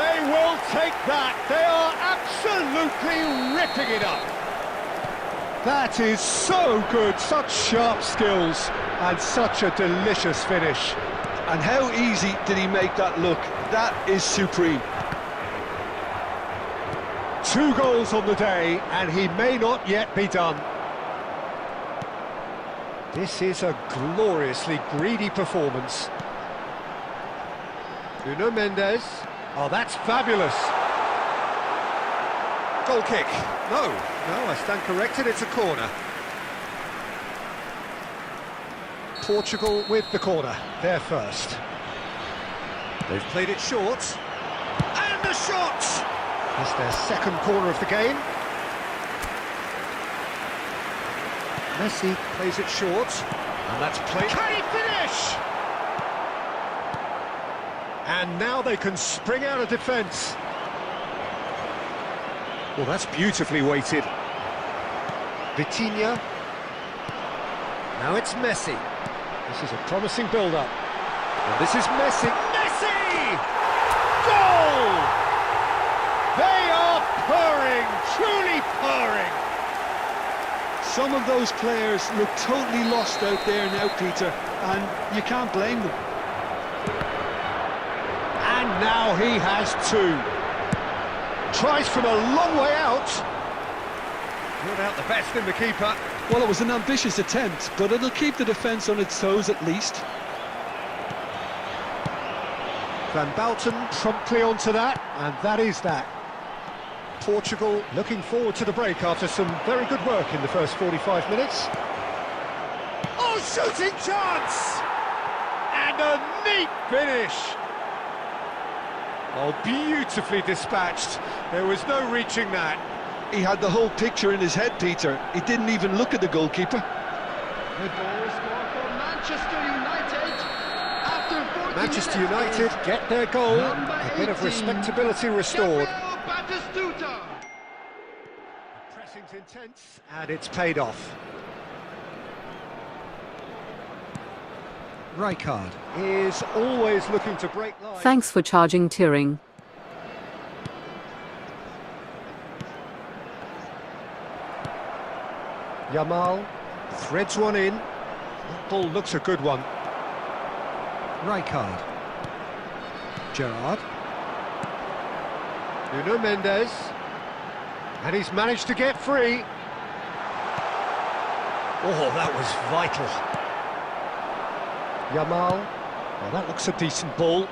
They will take that. They are absolutely ripping it up. That is so good, such sharp skills, and such a delicious finish. And how easy did he make that look? That is supreme. 2 goals on the day, and he may not yet be done. This is a gloriously greedy performance. Nuno Mendes. Oh, that's fabulous. Goal kick. No, I stand corrected, it's a corner. Portugal with the corner, they're first. They've played it short. And the shot! It's their second corner of the game. Messi plays it short. And that's played. Can he finish? And now they can spring out of defence. Well, that's beautifully weighted. Vitinha. Now it's Messi. This is a promising build-up. And this is Messi. Messi! Goal! They are purring, truly purring. Some of those players look totally lost out there now, Peter, and you can't blame them. And now he has two. Tries from a long way out. Ruled out the best in the keeper. Well, it was an ambitious attempt, but it'll keep the defence on its toes at least. Van Bouten promptly onto that, and that is that. Portugal looking forward to the break after some very good work in the first 45 minutes. Oh, shooting chance! And a neat finish! Oh, beautifully dispatched. There was no reaching that. He had the whole picture in his head, Peter. He didn't even look at the goalkeeper. The goal scored for Manchester United after 40 Manchester minutes. United get their goal. Number A bit of 18, respectability restored. Gabriel Batistuta. Pressing's intense, and it's paid off. Rijkaard is always looking to break lines. Thanks for charging Tearing. Yamal threads one in. That ball looks a good one. Rijkaard. Gerrard. Nuno Mendes. And he's managed to get free. Oh, that was vital. Yamal. Well, that looks a decent ball.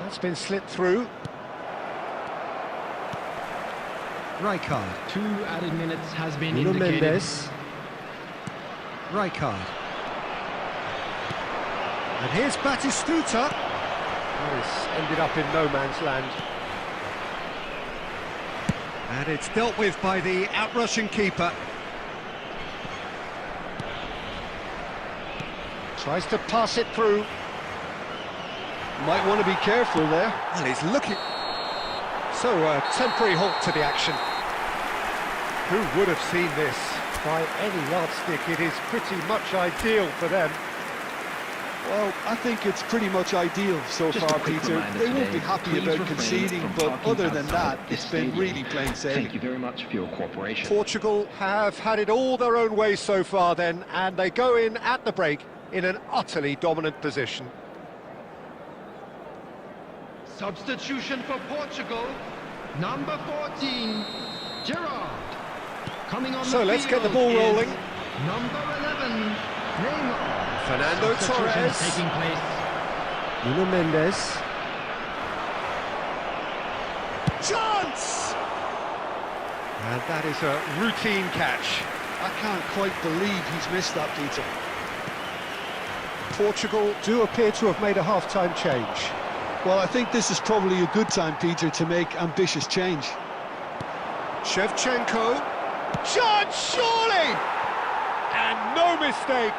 That's been slipped through. Rijkaard. 2 added minutes has been Nuno indicated. Mendes. Rijkaard. And here's Batistuta. This ended up in no man's land. And it's dealt with by the outrushing keeper. Tries to pass it through. Might want to be careful there. Well, he's looking... So, a temporary halt to the action. Who would have seen this? By any yardstick, it is pretty much ideal for them. Well, I think it's pretty much ideal so Just far, a quick Peter. reminder They won't today, be happy please about refrain conceding, from but parking other than outside that, this it's been stadium. really plain sailing. Thank you very much for your cooperation. Portugal have had it all their own way so far then, and they go in at the break in an utterly dominant position. Substitution for Portugal. Number 14, Gerrard. Coming on So the let's get the field ball is rolling. Number 11, Neymar. Fernando Substitution Torres. taking place. Nuno Mendes. Chance! And that is a routine catch. I can't quite believe he's missed that, Peter. Portugal do appear to have made a half-time change. Well, I think this is probably a good time, Peter, to make ambitious change. Shevchenko. Chance, surely! And no mistake.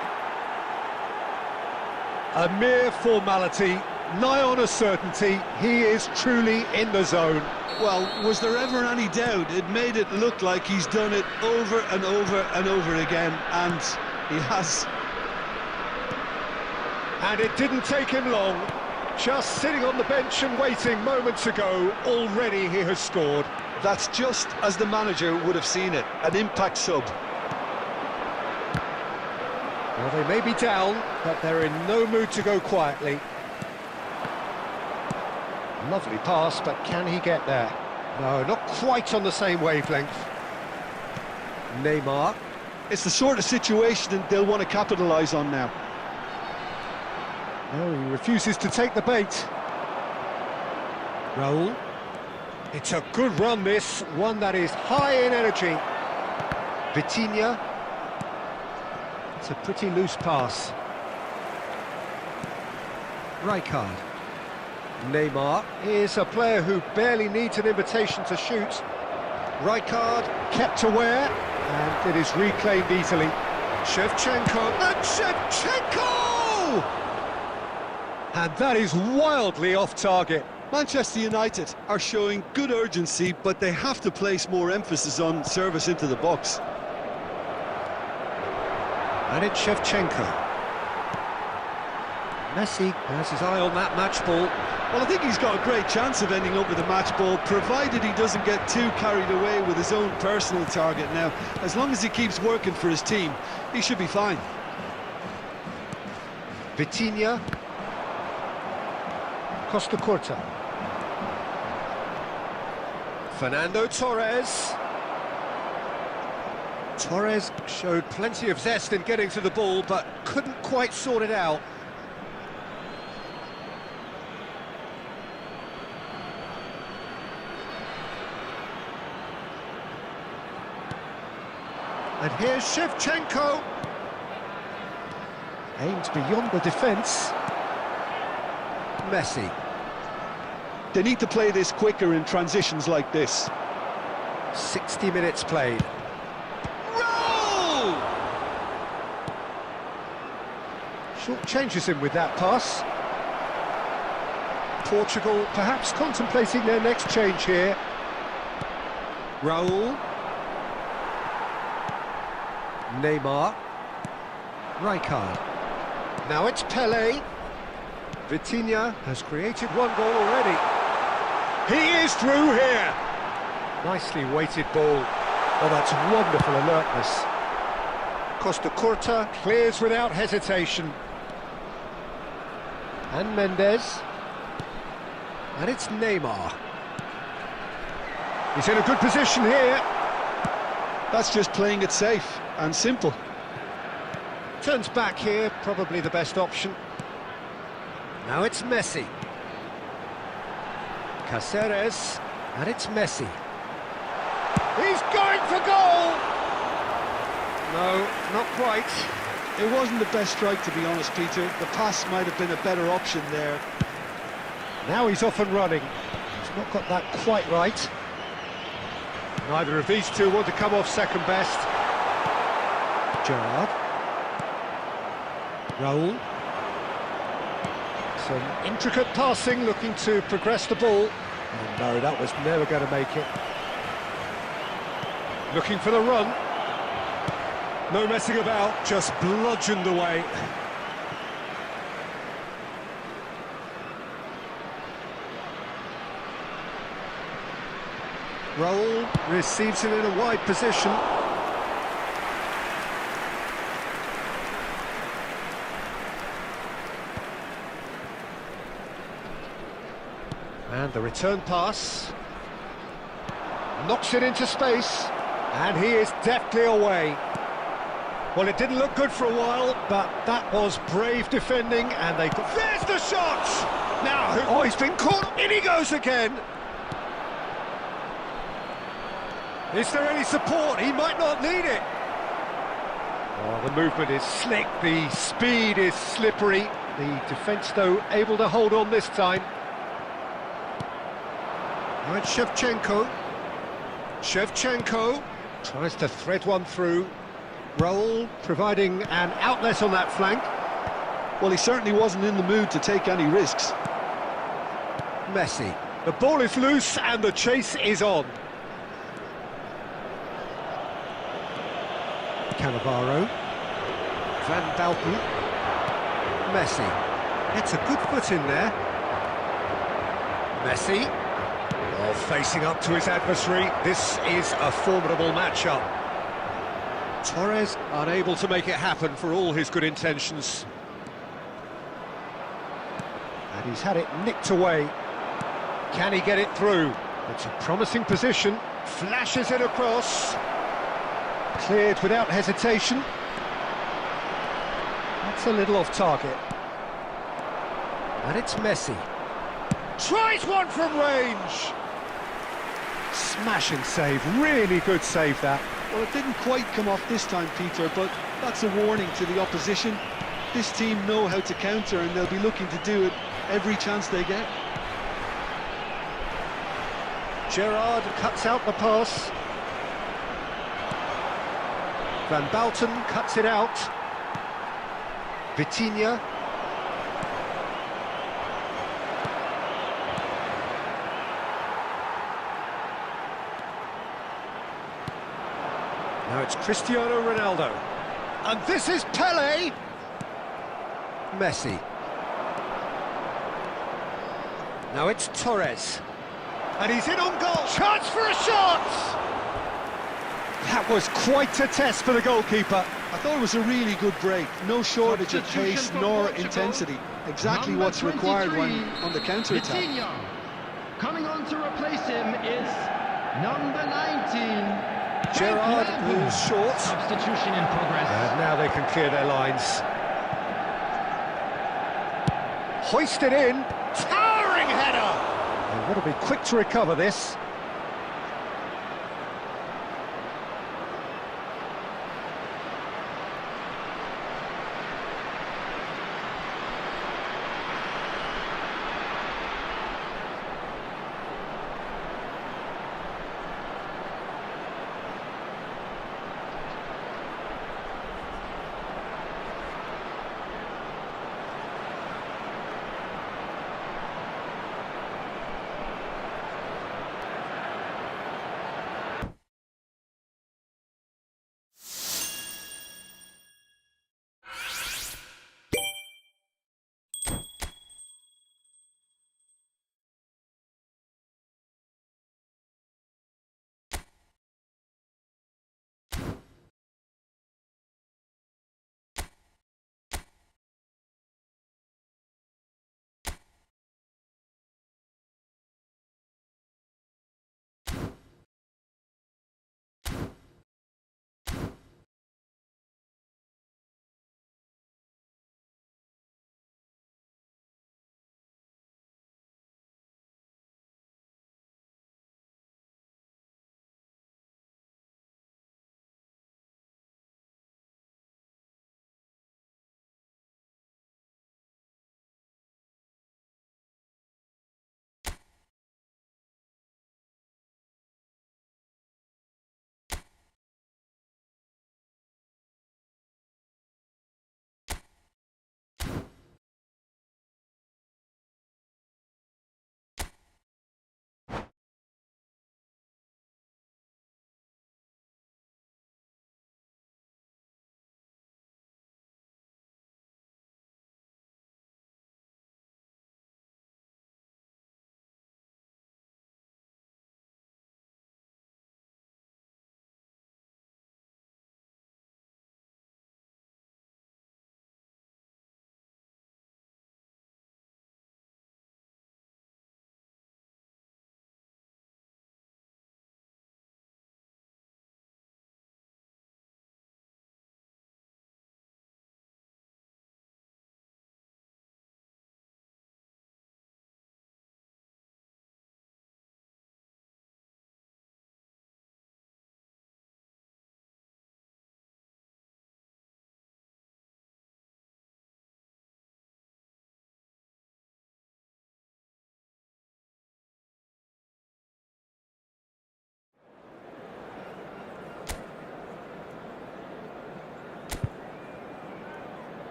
A mere formality, nigh on a certainty. He is truly in the zone. Well, was there ever any doubt? It made it look like he's done it over and over and over again, and he has. And it didn't take him long. Just sitting on the bench and waiting moments ago, already he has scored. That's just as the manager would have seen it, an impact sub. Well, they may be down, but they're in no mood to go quietly. Lovely pass, but can he get there? No, not quite on the same wavelength. Neymar. It's the sort of situation that they'll want to capitalise on now. No, he refuses to take the bait. Raul. It's a good run, this. One that is high in energy. Vitinha. It's a pretty loose pass. Rijkaard. Neymar is a player who barely needs an invitation to shoot. Rijkaard kept aware, and it is reclaimed easily. Shevchenko, and Shevchenko! And that is wildly off target. Manchester United are showing good urgency, but they have to place more emphasis on service into the box. And it's Shevchenko. Messi has his eye on that match ball. Well, I think he's got a great chance of ending up with a match ball, provided he doesn't get too carried away with his own personal target now. As long as he keeps working for his team, he should be fine. Vitinha. Costa Curta. Fernando Torres. Torres showed plenty of zest in getting to the ball, but couldn't quite sort it out. And here's Shevchenko. Aimed beyond the defence. Messi. They need to play this quicker in transitions like this. 60 minutes played. Roll! Short changes him with that pass. Portugal perhaps contemplating their next change here. Raul. Neymar. Rijkaard. Now it's Pelé. Vitinha has created one goal already. He is through here. Nicely weighted ball. Oh, that's wonderful alertness. Costa Curta clears without hesitation. And Mendes. And it's Neymar. He's in a good position here. That's just playing it safe and simple. Turns back here, probably the best option. Now it's Messi. Caceres, and it's Messi. He's going for goal! No, not quite. It wasn't the best strike, to be honest, Peter. The pass might have been a better option there. Now he's off and running. He's not got that quite right. Neither of these two want to come off second best. Gerrard. Raul. Some intricate passing, looking to progress the ball. Oh no, that was never going to make it. Looking for the run. No messing about, just bludgeoned away. Raul receives it in a wide position. And the return pass. Knocks it into space. And he is deftly away. Well, it didn't look good for a while, but that was brave defending, and they... There's the shot! Now, oh, he's been caught. In he goes again. Is there any support? He might not need it. Oh, the movement is slick, the speed is slippery. The defence, though, able to hold on this time. Right, Shevchenko. Shevchenko tries to thread one through. Raul providing an outlet on that flank. Well, he certainly wasn't in the mood to take any risks. Messi. The ball is loose and the chase is on. Cannavaro. Van Dalpen. Messi. Gets a good foot in there. Messi. Oh, facing up to his adversary. This is a formidable matchup. Torres unable to make it happen for all his good intentions. And he's had it nicked away. Can he get it through? It's a promising position. Flashes it across. Cleared without hesitation. That's a little off target. And it's Messi. Tries one from range. Smashing save, really good save that. Well, it didn't quite come off this time, Peter, but that's a warning to the opposition. This team know how to counter, and they'll be looking to do it every chance they get. Gerrard cuts out the pass. Van Bouten cuts it out. Vitinha. Now it's Cristiano Ronaldo. And this is Pele. Messi. Now it's Torres. And he's in on goal. Chance for a shot! That was quite a test for the goalkeeper. I thought it was a really good break. No shortage of pace nor intensity. Exactly Number what's required when 23, on the counter-attack. Vitinha. Coming on to replace him is number 19. Gerrard Craig moves short. Substitution in progress. And now they can clear their lines. Hoisted in. Towering header! They've got to be quick to recover this.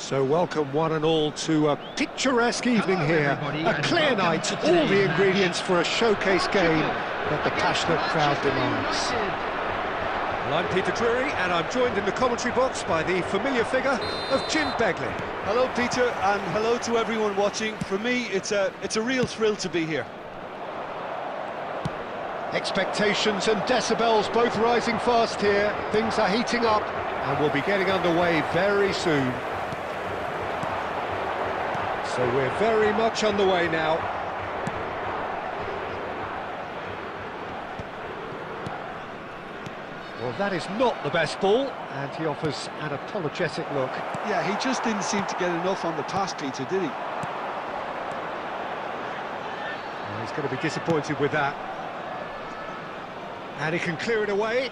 So welcome one and all to a picturesque evening here. A clear night, all the ingredients for a showcase game that the passionate crowd demands. Well, I'm Peter Drury, and I'm joined in the commentary box by the familiar figure of Jim Begley. Hello, Peter, and hello to everyone watching. For me, it's a real thrill to be here. Expectations and decibels both rising fast here. Things are heating up, and we'll be getting underway very soon. So we're very much on the way now. Well, that is not the best ball, and he offers an apologetic look. Yeah, he just didn't seem to get enough on the pass, Peter, did he? Well, he's going to be disappointed with that. And he can clear it away.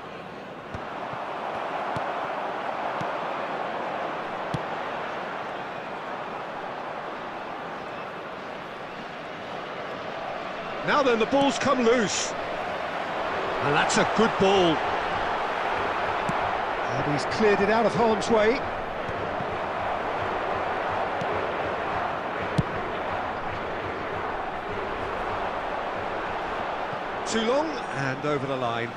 Now then, the ball's come loose. And that's a good ball. And he's cleared it out of harm's way. Too long, and over the line.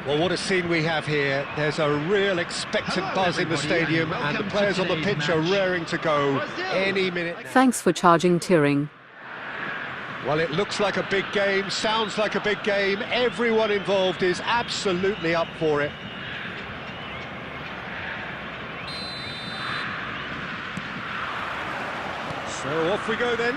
Well, what a scene we have here. There's a real expectant buzz in the stadium, and the players on the pitch are raring to go any minute now. Thanks for charging Tearing. Well, it looks like a big game, sounds like a big game. Everyone involved is absolutely up for it. So off we go then.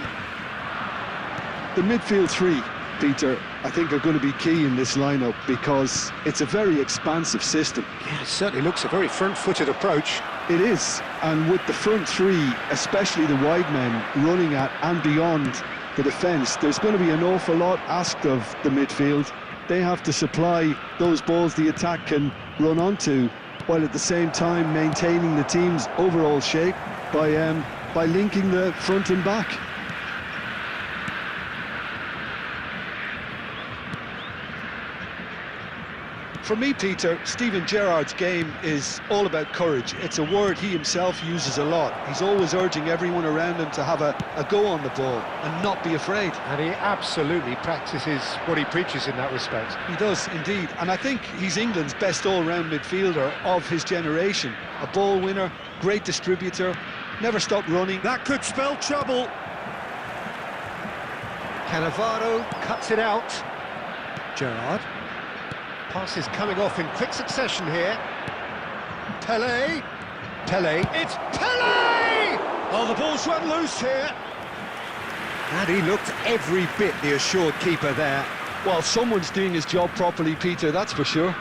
The midfield three, Peter, I think are going to be key in this lineup because it's a very expansive system. Yeah, it certainly looks a very front-footed approach. It is, and with the front three, especially the wide men, running at and beyond the defence, there's going to be an awful lot asked of the midfield. They have to supply those balls the attack can run onto, while at the same time maintaining the team's overall shape by linking the front and back. For me, Peter, Steven Gerrard's game is all about courage. It's a word he himself uses a lot. He's always urging everyone around him to have a go on the ball and not be afraid. And he absolutely practices what he preaches in that respect. He does, indeed. And I think he's England's best all-round midfielder of his generation. A ball winner, great distributor, never stopped running. That could spell trouble. Cannavaro cuts it out. Gerrard. Passes coming off in quick succession here. Pele. It's Pele! Oh, the ball's run loose here. And he looked every bit the assured keeper there. Well, someone's doing his job properly, Peter, that's for sure.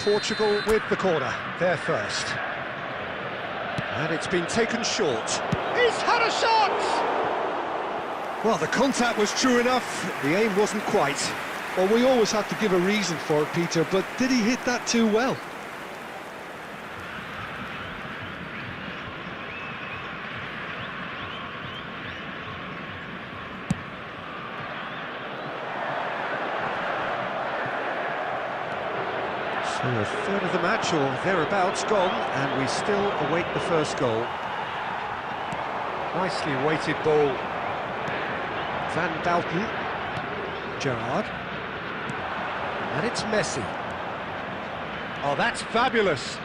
Portugal with the corner, there first. And it's been taken short. He's had a shot! Well, the contact was true enough, the aim wasn't quite. Well, we always have to give a reason for it, Peter, but did he hit that too well? So a third of the match, or thereabouts, gone, and we still await the first goal. Nicely weighted ball. Van Dalton. Gerrard. And it's Messi. Oh, that's fabulous.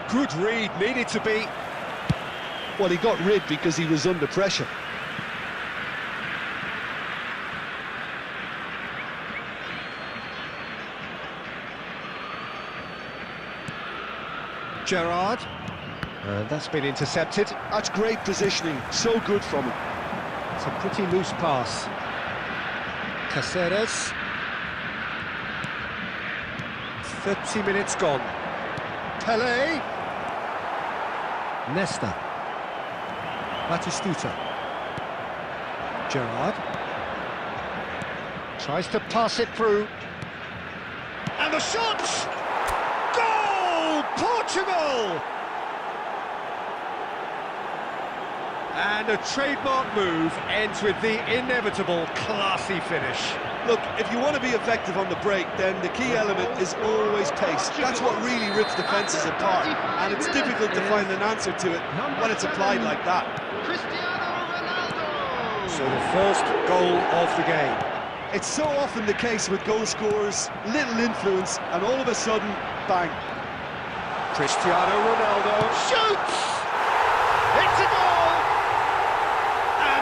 Good read, needed to be. Well, he got rid because he was under pressure. Gerrard. And that's been intercepted. That's great positioning, so good from him. It's a pretty loose pass. Caceres. 30 minutes gone. Pelé. Nesta. Batistuta. Gerrard. Tries to pass it through. And the shot! Goal! Portugal! And a trademark move ends with the inevitable classy finish. Look, if you want to be effective on the break, then the key element is always pace. That's what really rips defences apart, and it's difficult to find an answer to it when it's applied like that. So the first goal of the game. It's so often the case with goal scorers, little influence, and all of a sudden, bang. Cristiano Ronaldo shoots! It's a goal!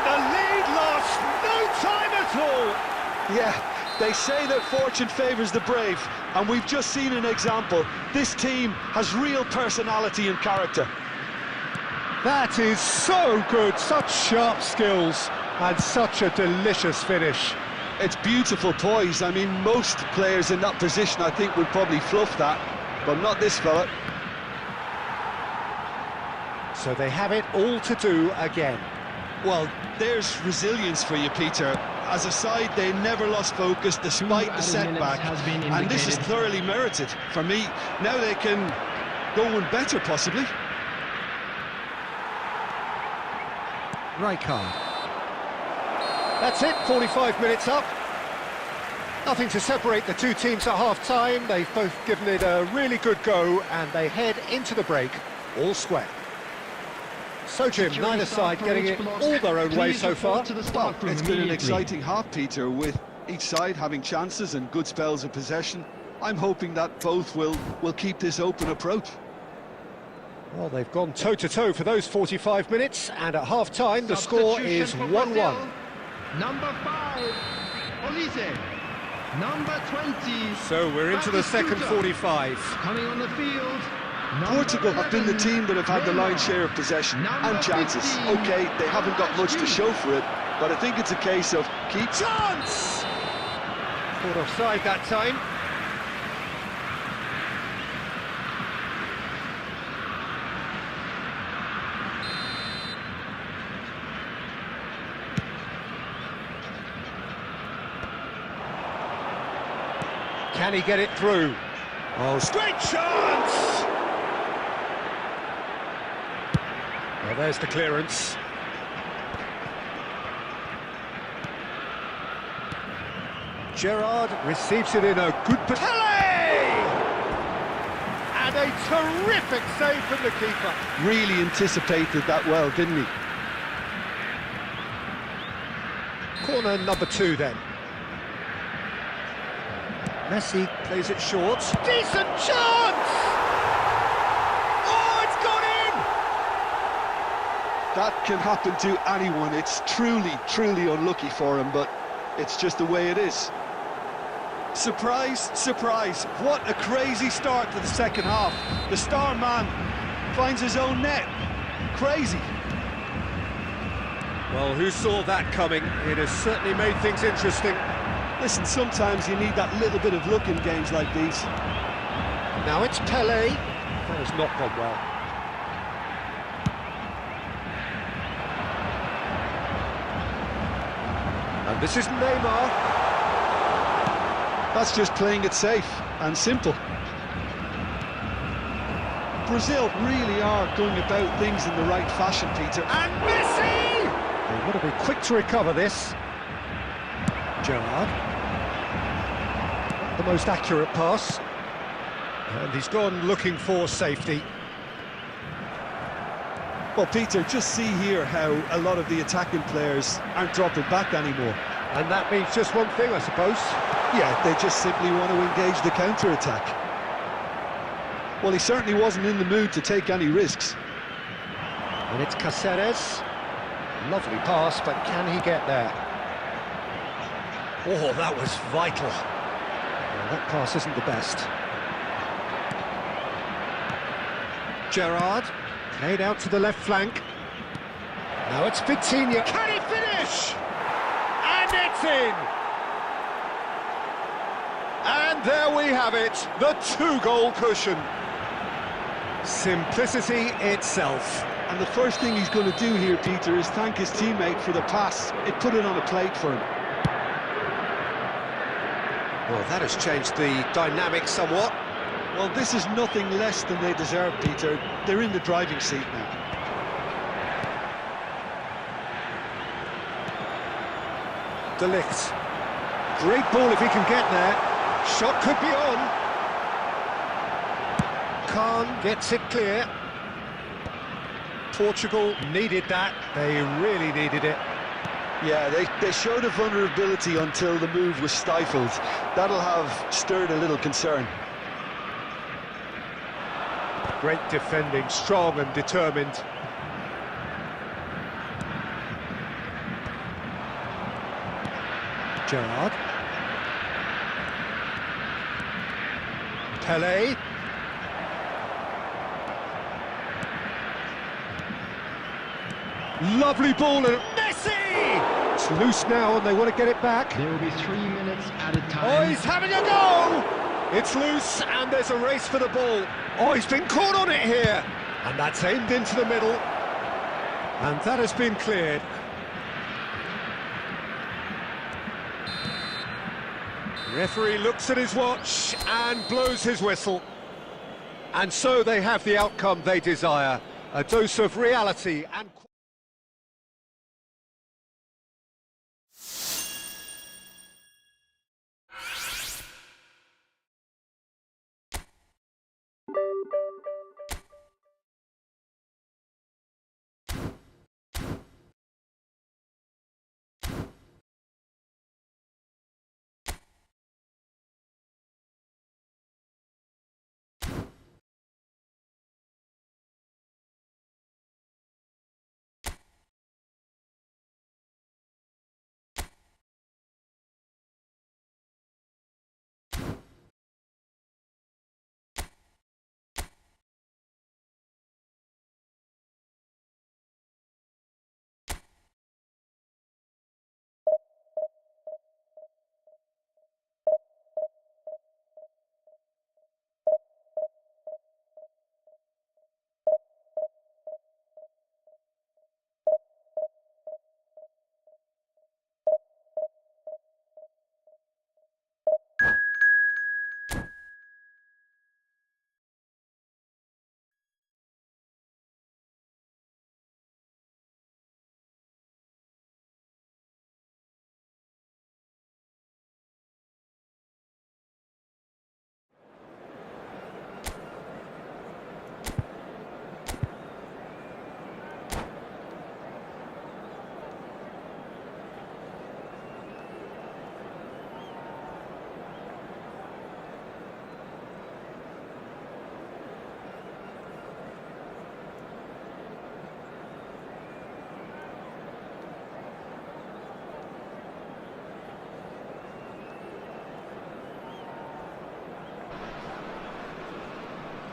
The lead lost, no time at all. Yeah, they say that fortune favours the brave, and we've just seen an example. This team has real personality and character. That is so good, such sharp skills, and such a delicious finish. It's beautiful poise. I mean, most players in that position, I think, would probably fluff that, but not this fella. So they have it all to do again. Well, there's resilience for you, Peter. As a side, they never lost focus despite the setback, and this is thoroughly merited. For me, now they can go one better, possibly. Rijkaard. That's it, 45 minutes up. Nothing to separate the two teams at half-time. They've both given it a really good go, and they head into the break all square. So, Jim, neither side getting it all their own way so far. Well, it's been an exciting half, Peter, with each side having chances and good spells of possession. I'm hoping that both will keep this open approach. Well, they've gone toe-to-toe for those 45 minutes, and at half-time the score is 1-1. Number 5, Olise. Number 20. So we're into the second 45. Coming on the field. Portugal have been the team that have had the lion's share of possession and chances. OK, they haven't got much to show for it, but I think it's a case of keep... Chance! Caught offside that time. Can he get it through? Oh, great chance! Well, there's the clearance. Gerrard receives it in a good position. And a terrific save from the keeper. Really anticipated that well, didn't he? Corner number 2 then. Messi plays it short. Decent chance! Oh, it's gone in! That can happen to anyone. It's truly unlucky for him, but it's just the way it is. Surprise, surprise. What a crazy start to the second half. The star man finds his own net. Crazy. Well, who saw that coming? It has certainly made things interesting. Listen, sometimes you need that little bit of luck in games like these. Now it's Pelé. That has not gone well. And this is Neymar. That's just playing it safe and simple. Brazil really are going about things in the right fashion, Peter. And Messi! They've got to be quick to recover this. Gerrard. The most accurate pass. And he's gone looking for safety. Well, Peter, just see here how a lot of the attacking players aren't dropping back anymore. And that means just one thing, I suppose. Yeah, they just simply want to engage the counter-attack. Well, he certainly wasn't in the mood to take any risks. And it's Cáceres. Lovely pass, but can he get there? Oh, that was vital. Well, that pass isn't the best. Gerrard, played out to the left flank. Now it's Vitinha. Can he finish? And it's in! And there we have it, the two-goal cushion. Simplicity itself. And the first thing he's going to do here, Peter, is thank his teammate for the pass. It put it on a plate for him. Well, that has changed the dynamic somewhat. Well, this is nothing less than they deserve, Peter. They're in the driving seat now. De Ligt. Great ball if he can get there. Shot could be on. Khan gets it clear. Portugal needed that. They really needed it. Yeah, they showed a vulnerability until the move was stifled. That'll have stirred a little concern. Great defending, strong and determined. Gerrard. Pelé. Lovely ball and Messi! It's loose now and they want to get it back. There will be 3 minutes at a Oh, time. he's having a go! It's loose and there's a race for the ball. Oh, he's been caught on it here. And that's aimed into the middle. And that has been cleared. Referee looks at his watch and blows his whistle. And so they have the outcome they desire. A dose of reality and...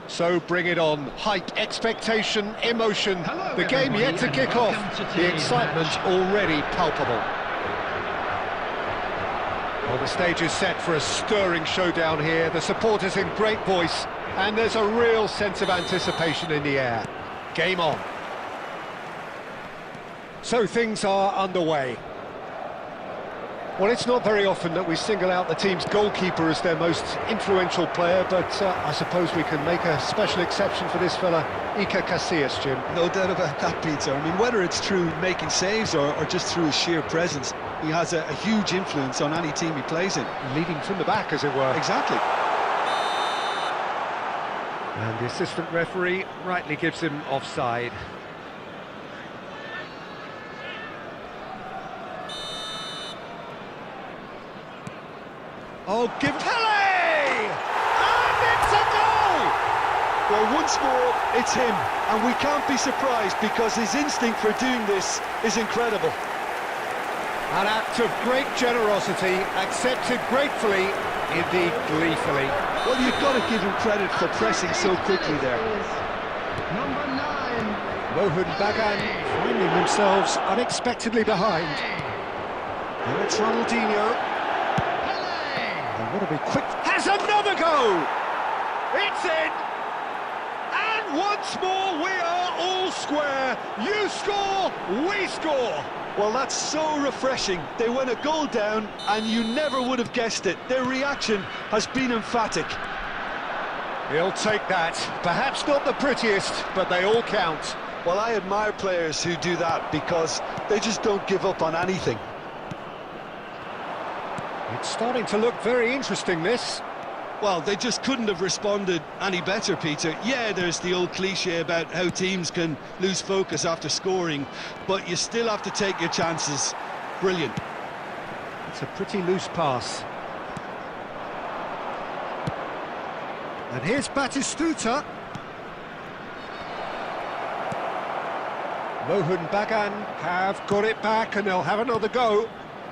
So bring it on. Hype, expectation, emotion. Hello, the game yet to everybody, kick and off. welcome to The today's excitement match. already palpable. Well, the stage is set for a stirring showdown here. The supporters in great voice, and there's a real sense of anticipation in the air. Game on. So things are underway. Well, it's not very often that we single out the team's goalkeeper as their most influential player, but I suppose we can make a special exception for this fella, Iker Casillas, Jim. No doubt about that, Peter. I mean, whether it's through making saves or just through his sheer presence, he has a huge influence on any team he plays in. Leading from the back, as it were. Exactly. And the assistant referee rightly gives him offside. Oh, give Pele! And it's a goal! Well, once more, it's him, and we can't be surprised because his instinct for doing this is incredible. An act of great generosity, accepted gratefully, indeed gleefully. Well, you've got to give him credit for pressing so quickly there. Number 9. Mohun Bagan finding themselves unexpectedly behind. And it's Ronaldinho. And what a big quick... Has another go! It's in! And once more we are all square. You score, we score. Well, that's so refreshing. They went a goal down, and you never would have guessed it. Their reaction has been emphatic. He'll take that. Perhaps not the prettiest, but they all count. Well, I admire players who do that because they just don't give up on anything. It's starting to look very interesting, this. Well, they just couldn't have responded any better, Peter. Yeah, there's the old cliche about how teams can lose focus after scoring, but you still have to take your chances. Brilliant. It's a pretty loose pass. And here's Batistuta. Mohun Bagan have got it back, and they'll have another go.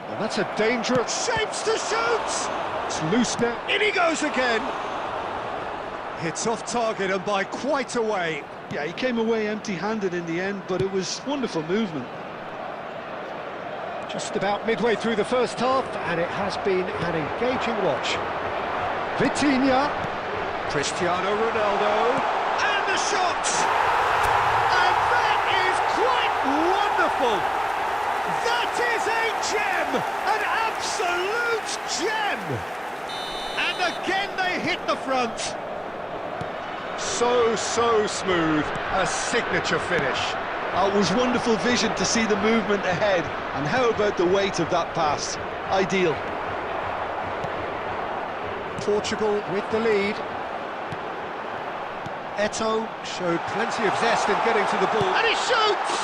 And that's a dangerous... Shapes to shoot! It's loose now. In he goes again! Hits off target and by quite a way. Yeah, he came away empty-handed in the end, but it was wonderful movement. Just about midway through the first half, and it has been an engaging watch. Vitinha, Cristiano Ronaldo, and the shot! And that is quite wonderful! That is a gem! An absolute gem! And again they hit the front. So smooth. A signature finish. It was wonderful vision to see the movement ahead. And how about the weight of that pass? Ideal. Portugal with the lead. Eto'o showed plenty of zest in getting to the ball. And he shoots!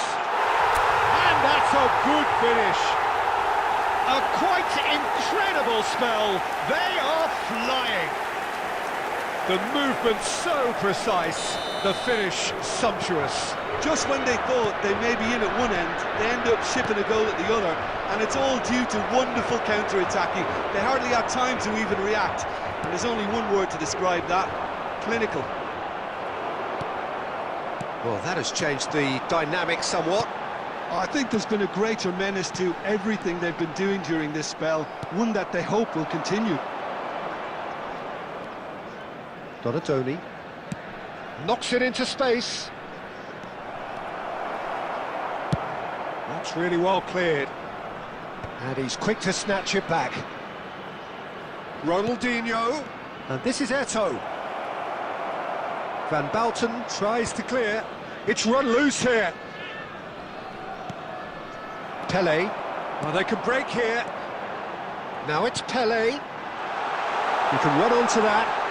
And that's a good finish. A quite incredible spell. They are flying. The movement so precise, the finish sumptuous. Just when they thought they may be in at one end, they end up shipping a goal at the other, and it's all due to wonderful counter-attacking. They hardly had time to even react, and there's only one word to describe that: clinical. Well, that has changed the dynamic somewhat. I think there's been a greater menace to everything they've been doing during this spell, one that they hope will continue. Donatoni knocks it into space. That's really well cleared. And he's quick to snatch it back. Ronaldinho. And this is Eto'o. Van Bouten tries to clear. It's run loose here. Pele. Well, they can break here. Now it's Pele. You can run onto that.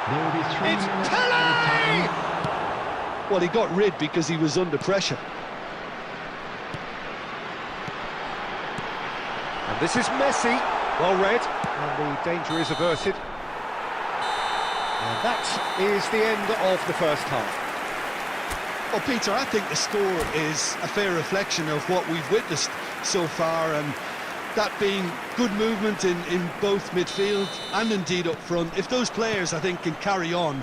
There will be 3 It's minutes Pele! added time. Well, he got rid because he was under pressure. And this is Messi. Well read. And the danger is averted. And that is the end of the first half. Well, Peter, I think the score is a fair reflection of what we've witnessed so far, and that being good movement in both midfield and indeed up front. If those players, I think, can carry on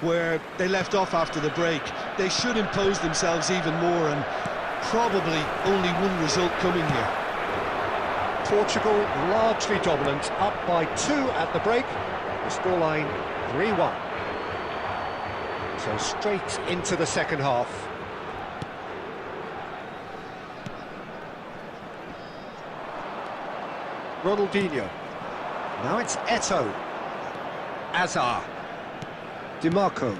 where they left off after the break, they should impose themselves even more, and probably only one result coming here. Portugal largely dominant, up by 2 at the break. The scoreline 3-1. So straight into the second half. Ronaldinho. Now it's Eto'o. Azar. DiMarco.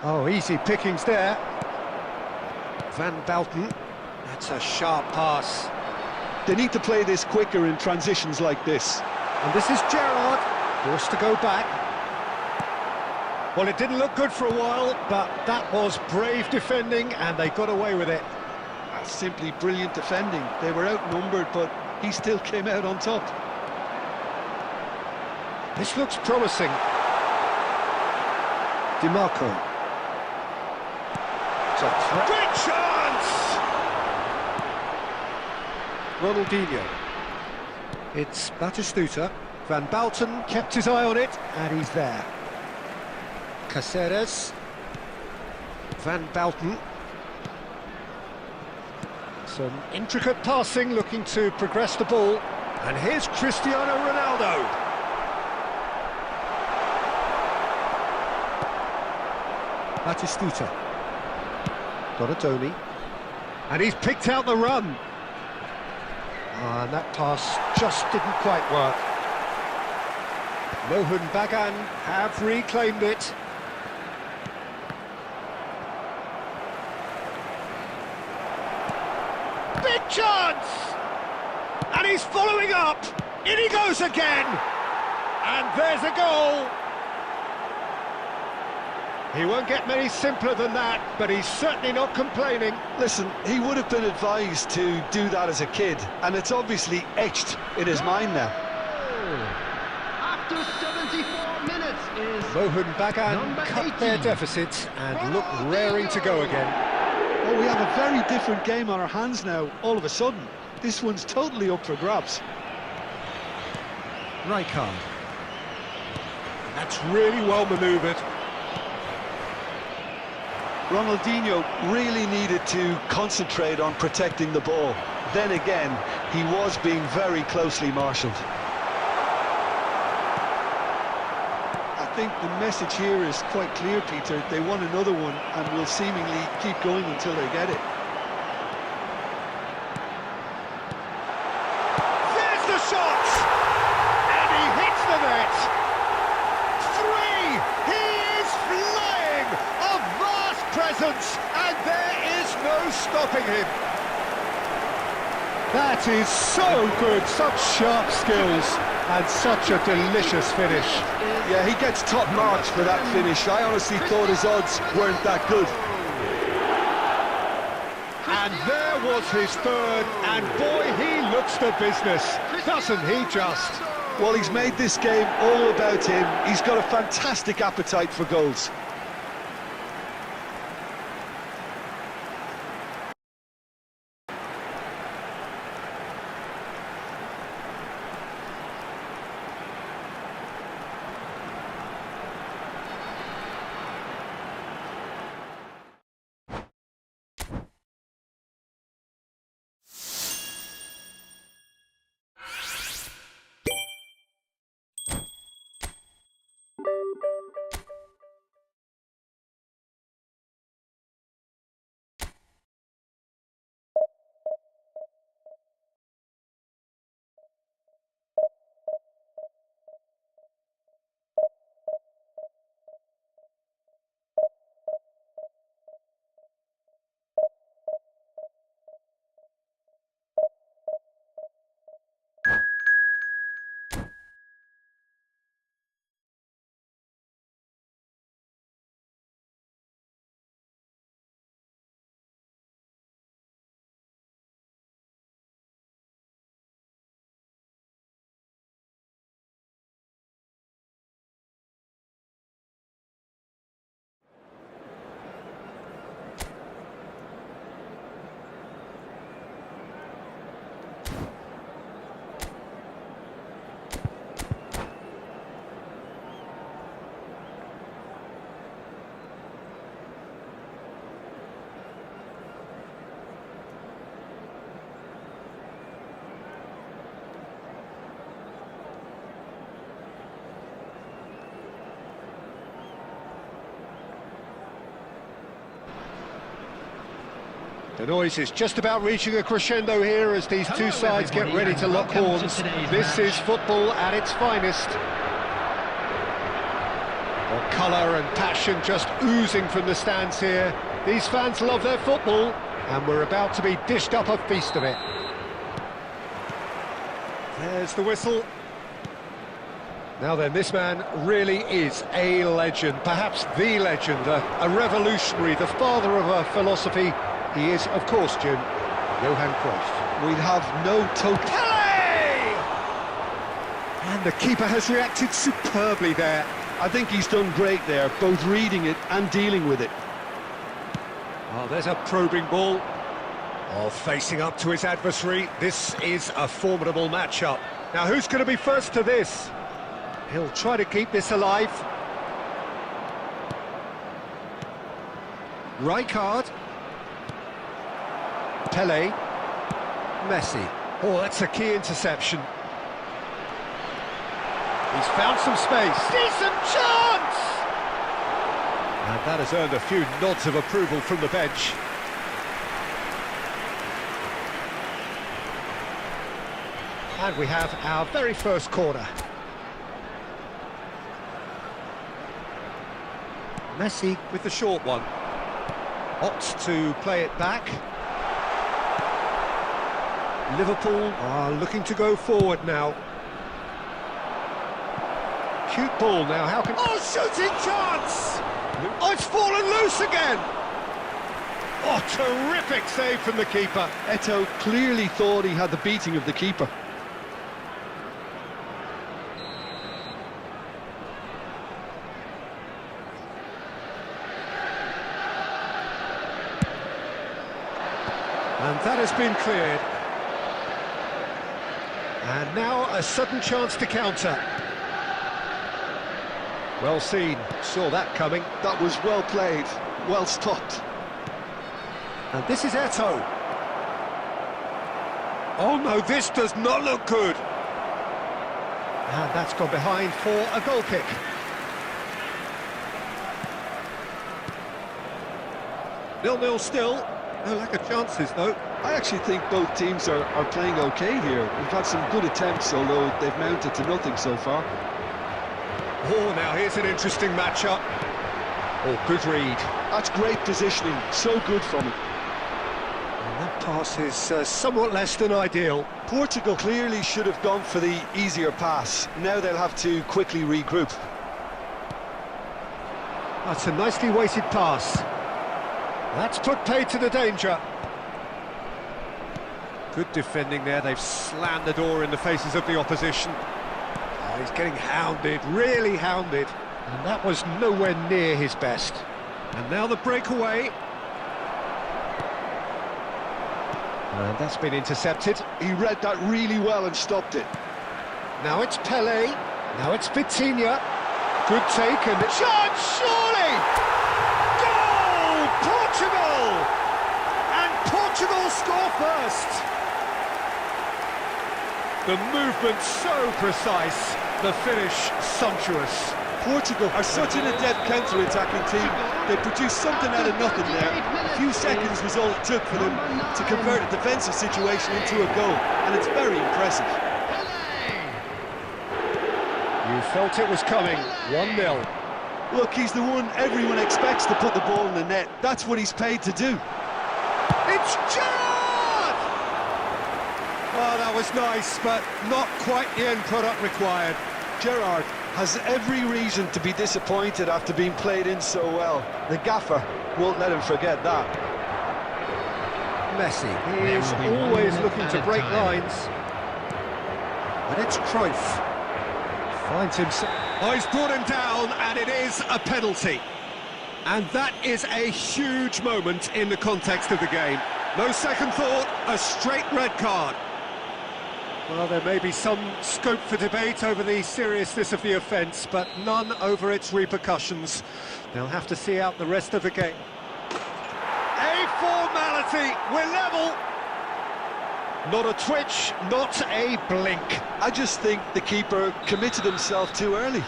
Oh, easy pickings there. Van Belten. That's a sharp pass. They need to play this quicker in transitions like this. And this is Gerrard, forced to go back. Well, it didn't look good for a while, but that was brave defending, and they got away with it. That's simply brilliant defending. They were outnumbered, but he still came out on top. This looks promising. DiMarco. It's a great chance! Ronaldinho. It's Batistuta. Van Belten kept his eye on it, and he's there. Caceres. Van Belten. Some intricate passing, looking to progress the ball. And here's Cristiano Ronaldo. Batistuta. Donatoni. And he's picked out the run. And that pass just didn't quite work. Mohun Bagan have reclaimed it. Big chance! And he's following up. In he goes again. And there's a goal. He won't get many simpler than that, but he's certainly not complaining. Listen, he would have been advised to do that as a kid, and it's obviously etched in his mind now. After 74 minutes is Mohun Bagan number cut 18. their deficit and look raring to go again. Oh, we have a very different game on our hands now, all of a sudden. This one's totally up for grabs. Rijkaard. That's really well manoeuvred. Ronaldinho really needed to concentrate on protecting the ball. Then again, he was being very closely marshalled. I think the message here is quite clear, Peter. They want another one and will seemingly keep going until they get it. There's the shot! And he hits the net! 3! He is flying! A vast presence, and there is no stopping him. That is so good, such sharp skills, and such a delicious finish. Yeah, he gets top marks for that finish. I honestly thought his odds weren't that good. And there was his third, and boy, he looks the business, doesn't he just? Well, he's made this game all about him. He's got a fantastic appetite for goals. The noise is just about reaching a crescendo here as these two sides get ready to lock horns. This is football at its finest. Well, colour and passion just oozing from the stands here. These fans love their football, and we're about to be dished up a feast of it. There's the whistle. Now then, this man really is a legend, perhaps the legend, a revolutionary, the father of a philosophy. He is, of course, Jim, Johan Cruyff. We'd have no token. Pele! And the keeper has reacted superbly there. I think he's done great there, both reading it and dealing with it. Oh, there's a probing ball. Oh, facing up to his adversary. This is a formidable matchup. Now, who's going to be first to this? He'll try to keep this alive. Rijkaard. Pele. Messi. Oh, that's a key interception. He's found some space. Decent chance! And that has earned a few nods of approval from the bench. And we have our very first corner. Messi with the short one. Opts to play it back. Liverpool are looking to go forward now. Cute ball now, how can... Oh, shooting chance! Oh, it's fallen loose again! Oh, terrific save from the keeper. Eto'o clearly thought he had the beating of the keeper. And that has been cleared. And now a sudden chance to counter. Well seen, saw that coming. That was well played, well stopped. And this is Eto'o. Oh no, this does not look good. And that's gone behind for a goal kick. Nil-nil still. No lack of chances, though. I actually think both teams are playing okay here. We've had some good attempts, although they've mounted to nothing so far. Oh, now here's an interesting matchup. Oh, good read. That's great positioning, so good from him. And that pass is somewhat less than ideal. Portugal clearly should have gone for the easier pass. Now they'll have to quickly regroup. That's a nicely weighted pass. That's put paid to the danger. Good defending there, they've slammed the door in the faces of the opposition. Oh, he's getting hounded, really hounded. And that was nowhere near his best. And now the breakaway. And that's been intercepted. He read that really well and stopped it. Now it's Pele, now it's Vitinha. Good take and chance, surely! Portugal! And Portugal score first! The movement so precise, the finish sumptuous. Portugal are such an adept counter-attacking team. They produced something out of nothing there. A few seconds was all it took for them to convert a defensive situation into a goal, and it's very impressive. You felt it was coming, 1-0. Look, he's the one everyone expects to put the ball in the net. That's what he's paid to do. It's Gerrard! Oh, that was nice, but not quite the end product required. Gerrard has every reason to be disappointed after being played in so well. The gaffer won't let him forget that. Messi, he is always looking to break lines. And it's Cruyff. Finds himself... Oh, he's brought him down, and it is a penalty. And that is a huge moment in the context of the game. No second thought, a straight red card. Well, there may be some scope for debate over the seriousness of the offence, but none over its repercussions. They'll have to see out the rest of the game. A formality, we're level. Not a twitch, not a blink. I just think the keeper committed himself too early.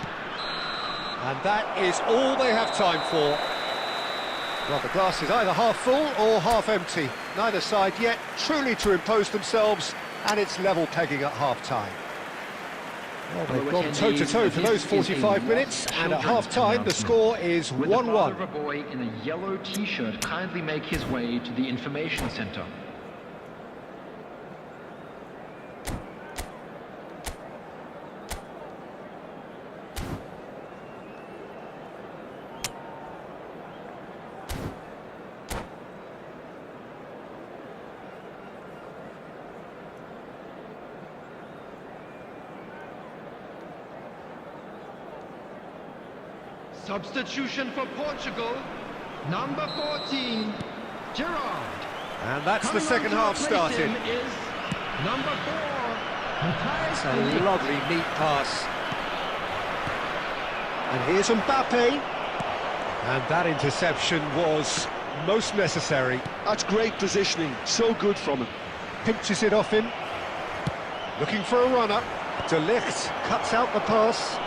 And that is all they have time for. Well, the glass is either half full or half empty. Neither side yet truly to impose themselves, and it's level pegging at half-time. Well, they've gone toe-to-toe for those 45 minutes, and at half-time the score is 1-1. Would the father of a boy in a yellow t-shirt kindly make his way to the information center? Substitution for Portugal, number 14, Gerard. And that's the Coming second on to half replace started. him is number 4, It's a lovely, neat pass. And here's Mbappe. And that interception was most necessary. That's great positioning, so good from him. Pinches it off him. Looking for a runner. De Ligt cuts out the pass.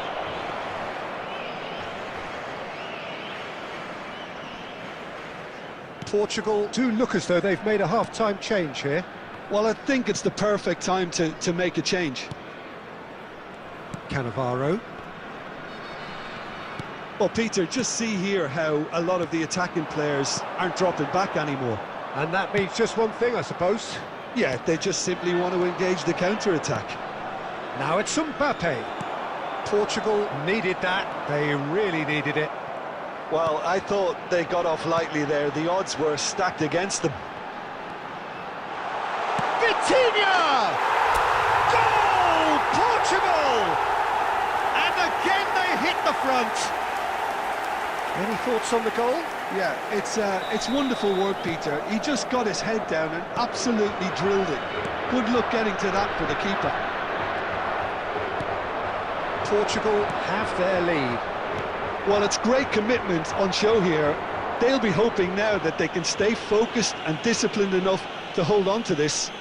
Portugal do look as though they've made a half-time change here. Well, I think it's the perfect time to make a change. Cannavaro. Well, Peter, just see here how a lot of the attacking players aren't dropping back anymore. And that means just one thing, I suppose. Yeah, they just simply want to engage the counter-attack. Now it's Mbappe. Portugal needed that. They really needed it. Well, I thought they got off lightly there. The odds were stacked against them. Vitinha! Goal! Portugal! And again they hit the front. Any thoughts on the goal? Yeah, it's wonderful work, Peter. He just got his head down and absolutely drilled it. Good luck getting to that for the keeper. Portugal have their lead. Well, it's great commitment on show here. They'll be hoping now that they can stay focused and disciplined enough to hold on to this.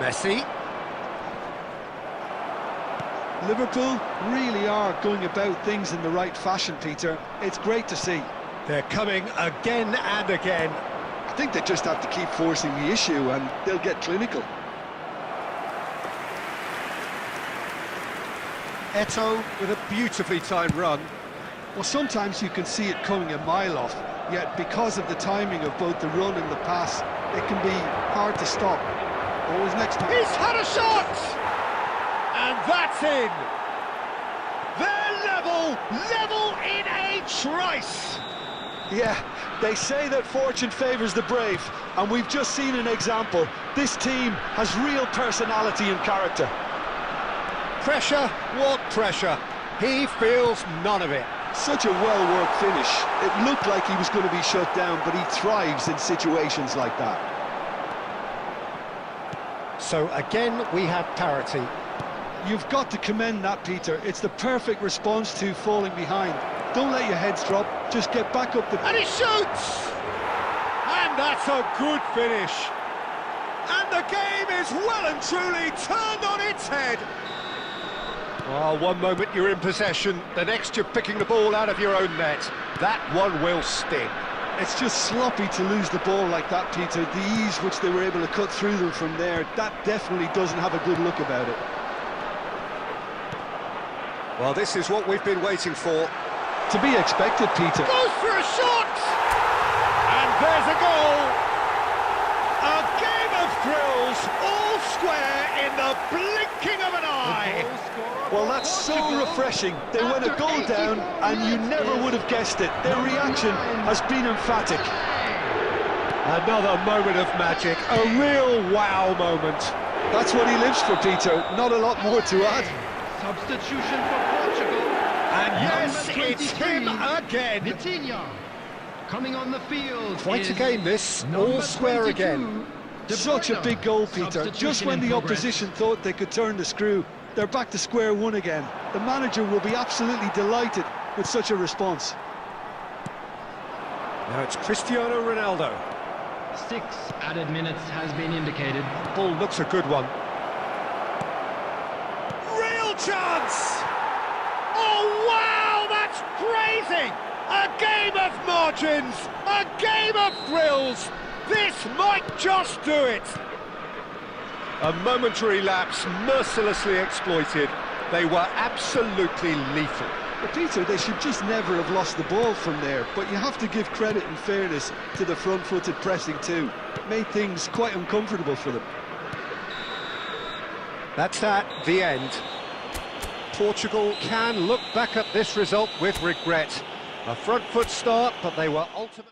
Messi. Liverpool really are going about things in the right fashion, Peter. It's great to see. They're coming again and again. I think they just have to keep forcing the issue and they'll get clinical. Eto'o with a beautifully timed run. Well, sometimes you can see it coming a mile off, yet because of the timing of both the run and the pass, it can be hard to stop. Always next time. He's had a shot! And that's in! They're level in a trice! Yeah, they say that fortune favours the brave, and we've just seen an example. This team has real personality and character. Pressure? What pressure? He feels none of it. Such a well-worked finish. It looked like he was going to be shut down, but he thrives in situations like that. So again, we have parity. You've got to commend that, Peter. It's the perfect response to falling behind. Don't let your heads drop, just get back up the... And he shoots! And that's a good finish. And the game is well and truly turned on its head. Oh, one moment you're in possession, the next you're picking the ball out of your own net. That one will sting. It's just sloppy to lose the ball like that, Peter. The ease which they were able to cut through them from there, that definitely doesn't have a good look about it. Well, this is what we've been waiting for. To be expected, Peter. Goes for a shot! And there's a goal! A game of thrills, all square in the blinking of an eye! Well, that's so refreshing. They went a goal down, and you never would have guessed it. Their reaction has been emphatic. Another moment of magic, a real wow moment. That's what he lives for, Peter. Not a lot more to add. Substitution for Portugal. And yes, Number it's him 23, again. Vitinha. Coming on the field. Quite a is game this, all number square 22, again. De Such a Bruyne. big goal, Peter. Substitution Just when in the progress. opposition thought they could turn the screw, they're back to square one again. The manager will be absolutely delighted with such a response. Now it's Cristiano Ronaldo. 6 added minutes has been indicated. Ball looks a good one. Real Amazing! A game of margins! A game of thrills! This might just do it! A momentary lapse mercilessly exploited. They were absolutely lethal. But Peter, they should just never have lost the ball from there, but you have to give credit and fairness to the front-footed pressing too. Made things quite uncomfortable for them. That's the end. Portugal can look back at this result with regret. A front foot start, but they were ultimately...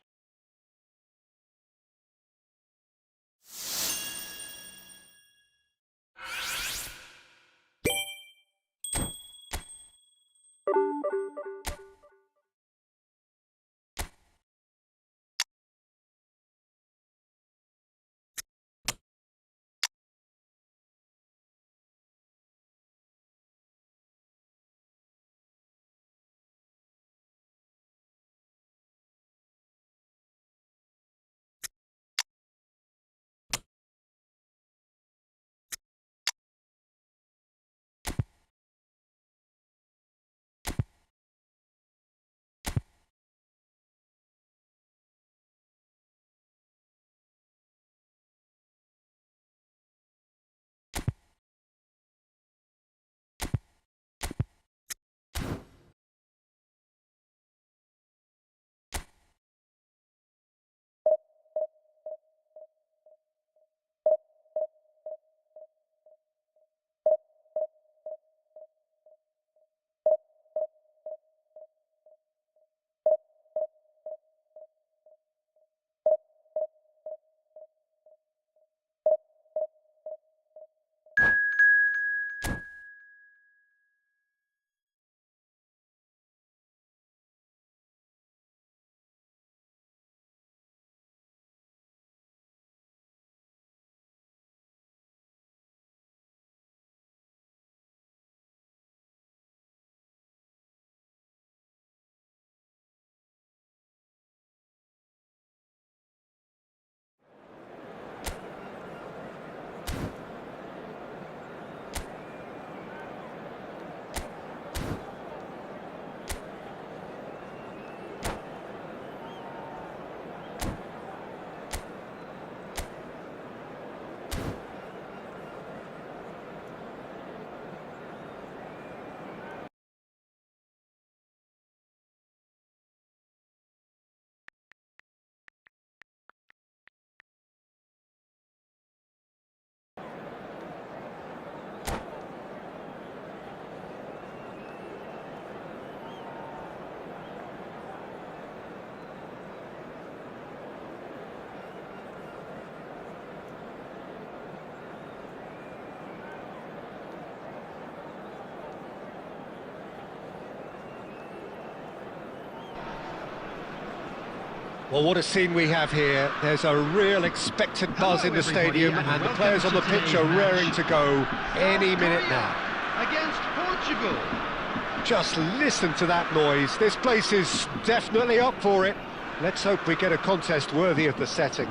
Well, what a scene we have here. There's a real expected buzz in the stadium, and the players on the pitch are raring to go any minute now. Against Portugal. Just listen to that noise. This place is definitely up for it. Let's hope we get a contest worthy of the setting.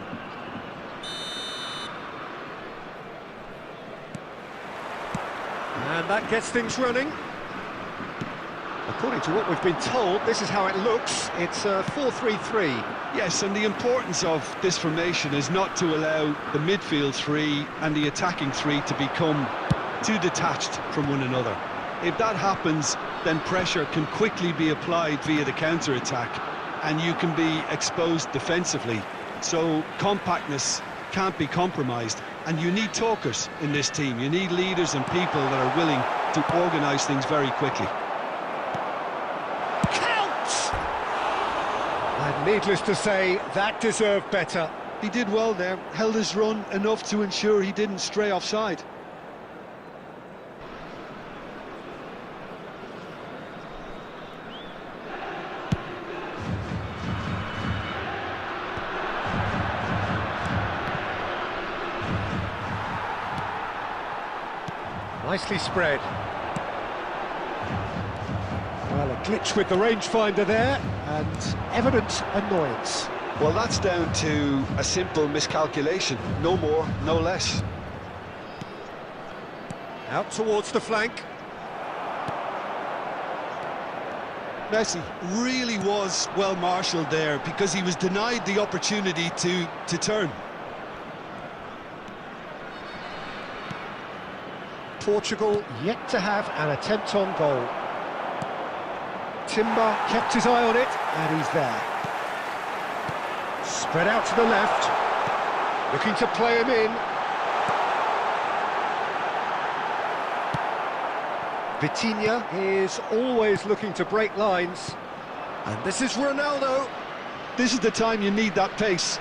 And that gets things running. According to what we've been told, this is how it looks. It's a 4-3-3. Yes, and the importance of this formation is not to allow the midfield three and the attacking three to become too detached from one another. If that happens, then pressure can quickly be applied via the counter-attack, and you can be exposed defensively. So compactness can't be compromised, and you need talkers in this team. You need leaders and people that are willing to organise things very quickly. And needless to say, that deserved better. He did well there, held his run enough to ensure he didn't stray offside. Nicely spread. Well, a glitch with the rangefinder there, and evident annoyance. Well, that's down to a simple miscalculation. No more, no less. Out towards the flank. Messi really was well marshalled there because he was denied the opportunity to turn. Portugal yet to have an attempt on goal. Timber kept his eye on it, and he's there. Spread out to the left, looking to play him in. Vitinha is always looking to break lines. And this is Ronaldo. This is the time you need that pace.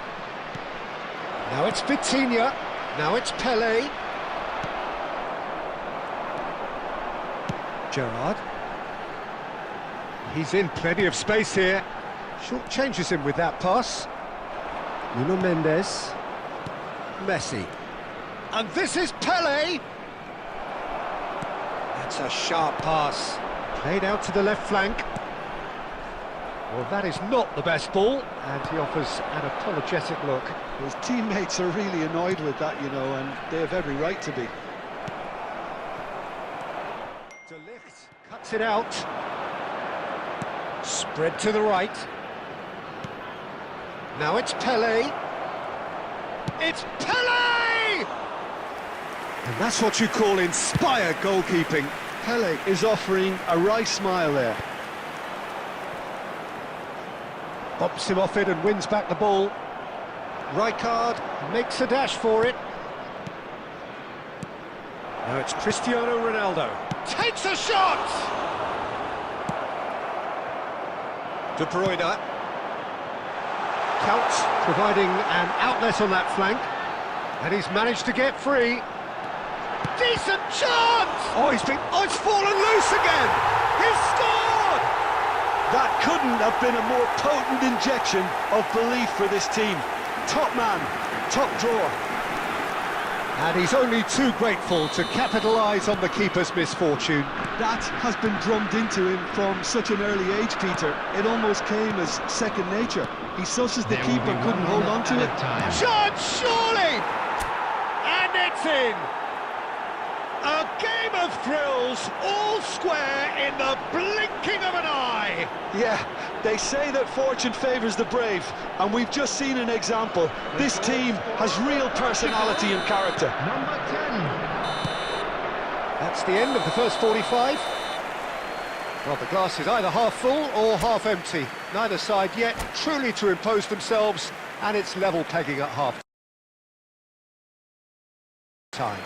Now it's Vitinha. Now it's Pelé. Gerrard. He's in plenty of space here. Short changes him with that pass. Nuno Mendes. Messi. And this is Pelé. That's a sharp pass. Played out to the left flank. Well, that is not the best ball, and he offers an apologetic look. His teammates are really annoyed with that, you know, and they have every right to be. De Ligt cuts it out. Spread to the right. Now it's Pelé. It's Pelé! And that's what you call inspired goalkeeping. Pelé is offering a wry smile there. Bumps him off it and wins back the ball. Rijkaard makes a dash for it. Now it's Cristiano Ronaldo. Takes a shot! De Bruyne. Counts, providing an outlet on that flank. And he's managed to get free. Decent chance! Oh, it's fallen loose again! He's scored! That couldn't have been a more potent injection of belief for this team. Top man, top drawer. And he's only too grateful to capitalise on the keeper's misfortune. That has been drummed into him from such an early age, Peter. It almost came as second nature. He sussed the keeper couldn't hold on to it. Chance, surely! And it's in! A game of thrills, all square in the blinking of an eye! Yeah, they say that fortune favours the brave, and we've just seen an example. This team has real personality and character. Number 10. That's the end of the first 45. Well, the glass is either half full or half empty. Neither side yet truly to impose themselves, and it's level pegging at half time.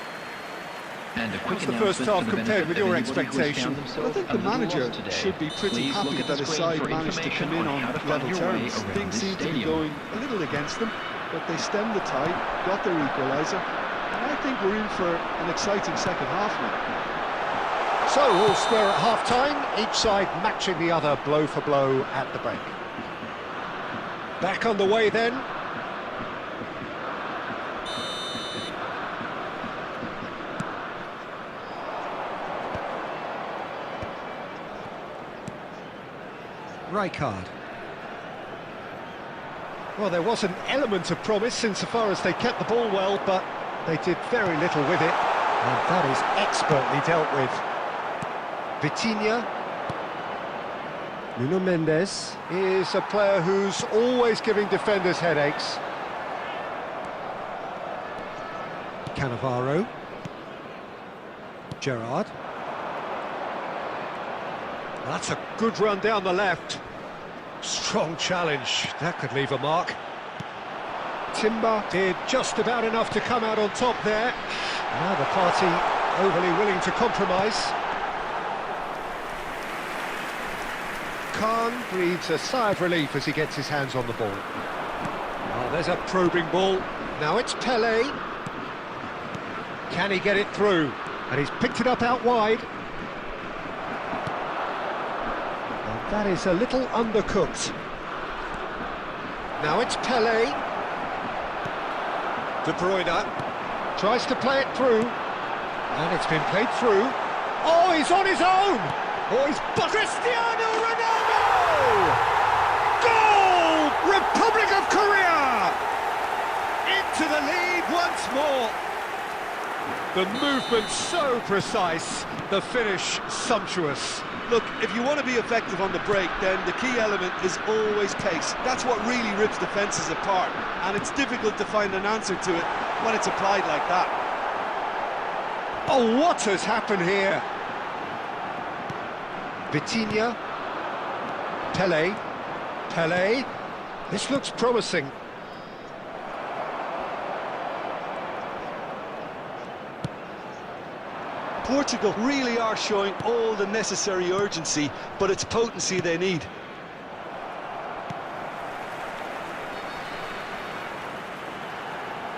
And a quick What's the first half compared with your expectation? I think the manager should be pretty happy that his side managed to come in on level terms. Things seem to be going a little against them, but they stemmed the tide, got their equaliser, and I think we're in for an exciting second half now. So, all square at half-time, each side matching the other blow for blow at the break. Back on the way then. Rijkaard. Well, there was an element of promise insofar as they kept the ball well, but they did very little with it, and that is expertly dealt with. Vitinha. Nuno Mendes is a player who's always giving defenders headaches. Cannavaro. Gerrard. That's a good run down the left. Strong challenge, that could leave a mark. Timber did just about enough to come out on top there. Now the party overly willing to compromise. Khan breathes a sigh of relief as he gets his hands on the ball. Oh, there's a probing ball. Now it's Pelé. Can he get it through? And he's picked it up out wide. That is a little undercooked. Now it's Pelé. De Bruyne tries to play it through, and it's been played through. Oh, he's on his own! Oh, he's Cristiano Ronaldo! Goal! Republic of Korea! Into the lead once more. The movement so precise, the finish sumptuous. Look, if you want to be effective on the break, then the key element is always pace. That's what really rips defences apart, and it's difficult to find an answer to it when it's applied like that. Oh, what has happened here? Vitinha. Pele. This looks promising. Portugal really are showing all the necessary urgency, but it's potency they need.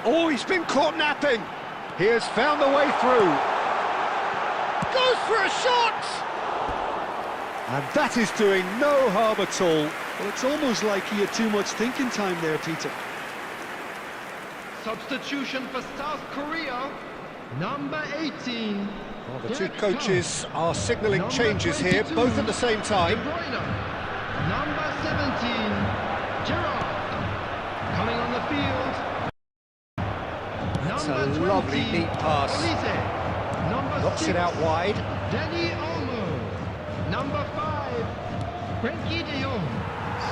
Oh, he's been caught napping. He has found the way through. Goes for a shot! And that is doing no harm at all. Well, it's almost like he had too much thinking time there, Peter. Substitution for South Korea, number 18. Well, the two coaches are signalling changes here, both at the same time. De Bruyne. Number 17, Gerrard. Coming on the field. It's Number a 20, lovely, neat pass. Olise. Number Knocks 6, it out wide. Danny Olmo. Number 5, Frenkie de Jong.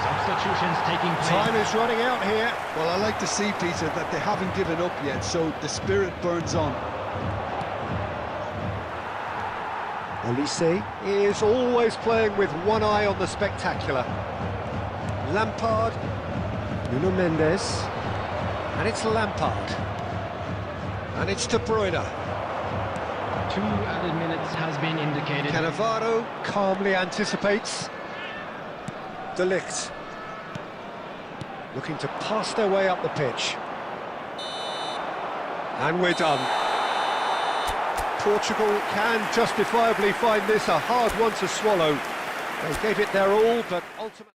Substitutions taking place. Time is running out here. Well, I like to see, Peter, that they haven't given up yet, so the spirit burns on. Olise is always playing with one eye on the spectacular. Lampard, Nuno Mendes, and it's Lampard. And it's De Bruyne. 2 added minutes has been indicated. Cannavaro calmly anticipates. De Ligt looking to pass their way up the pitch. And we're done. Portugal can justifiably find this a hard one to swallow. They gave it their all, but ultimately...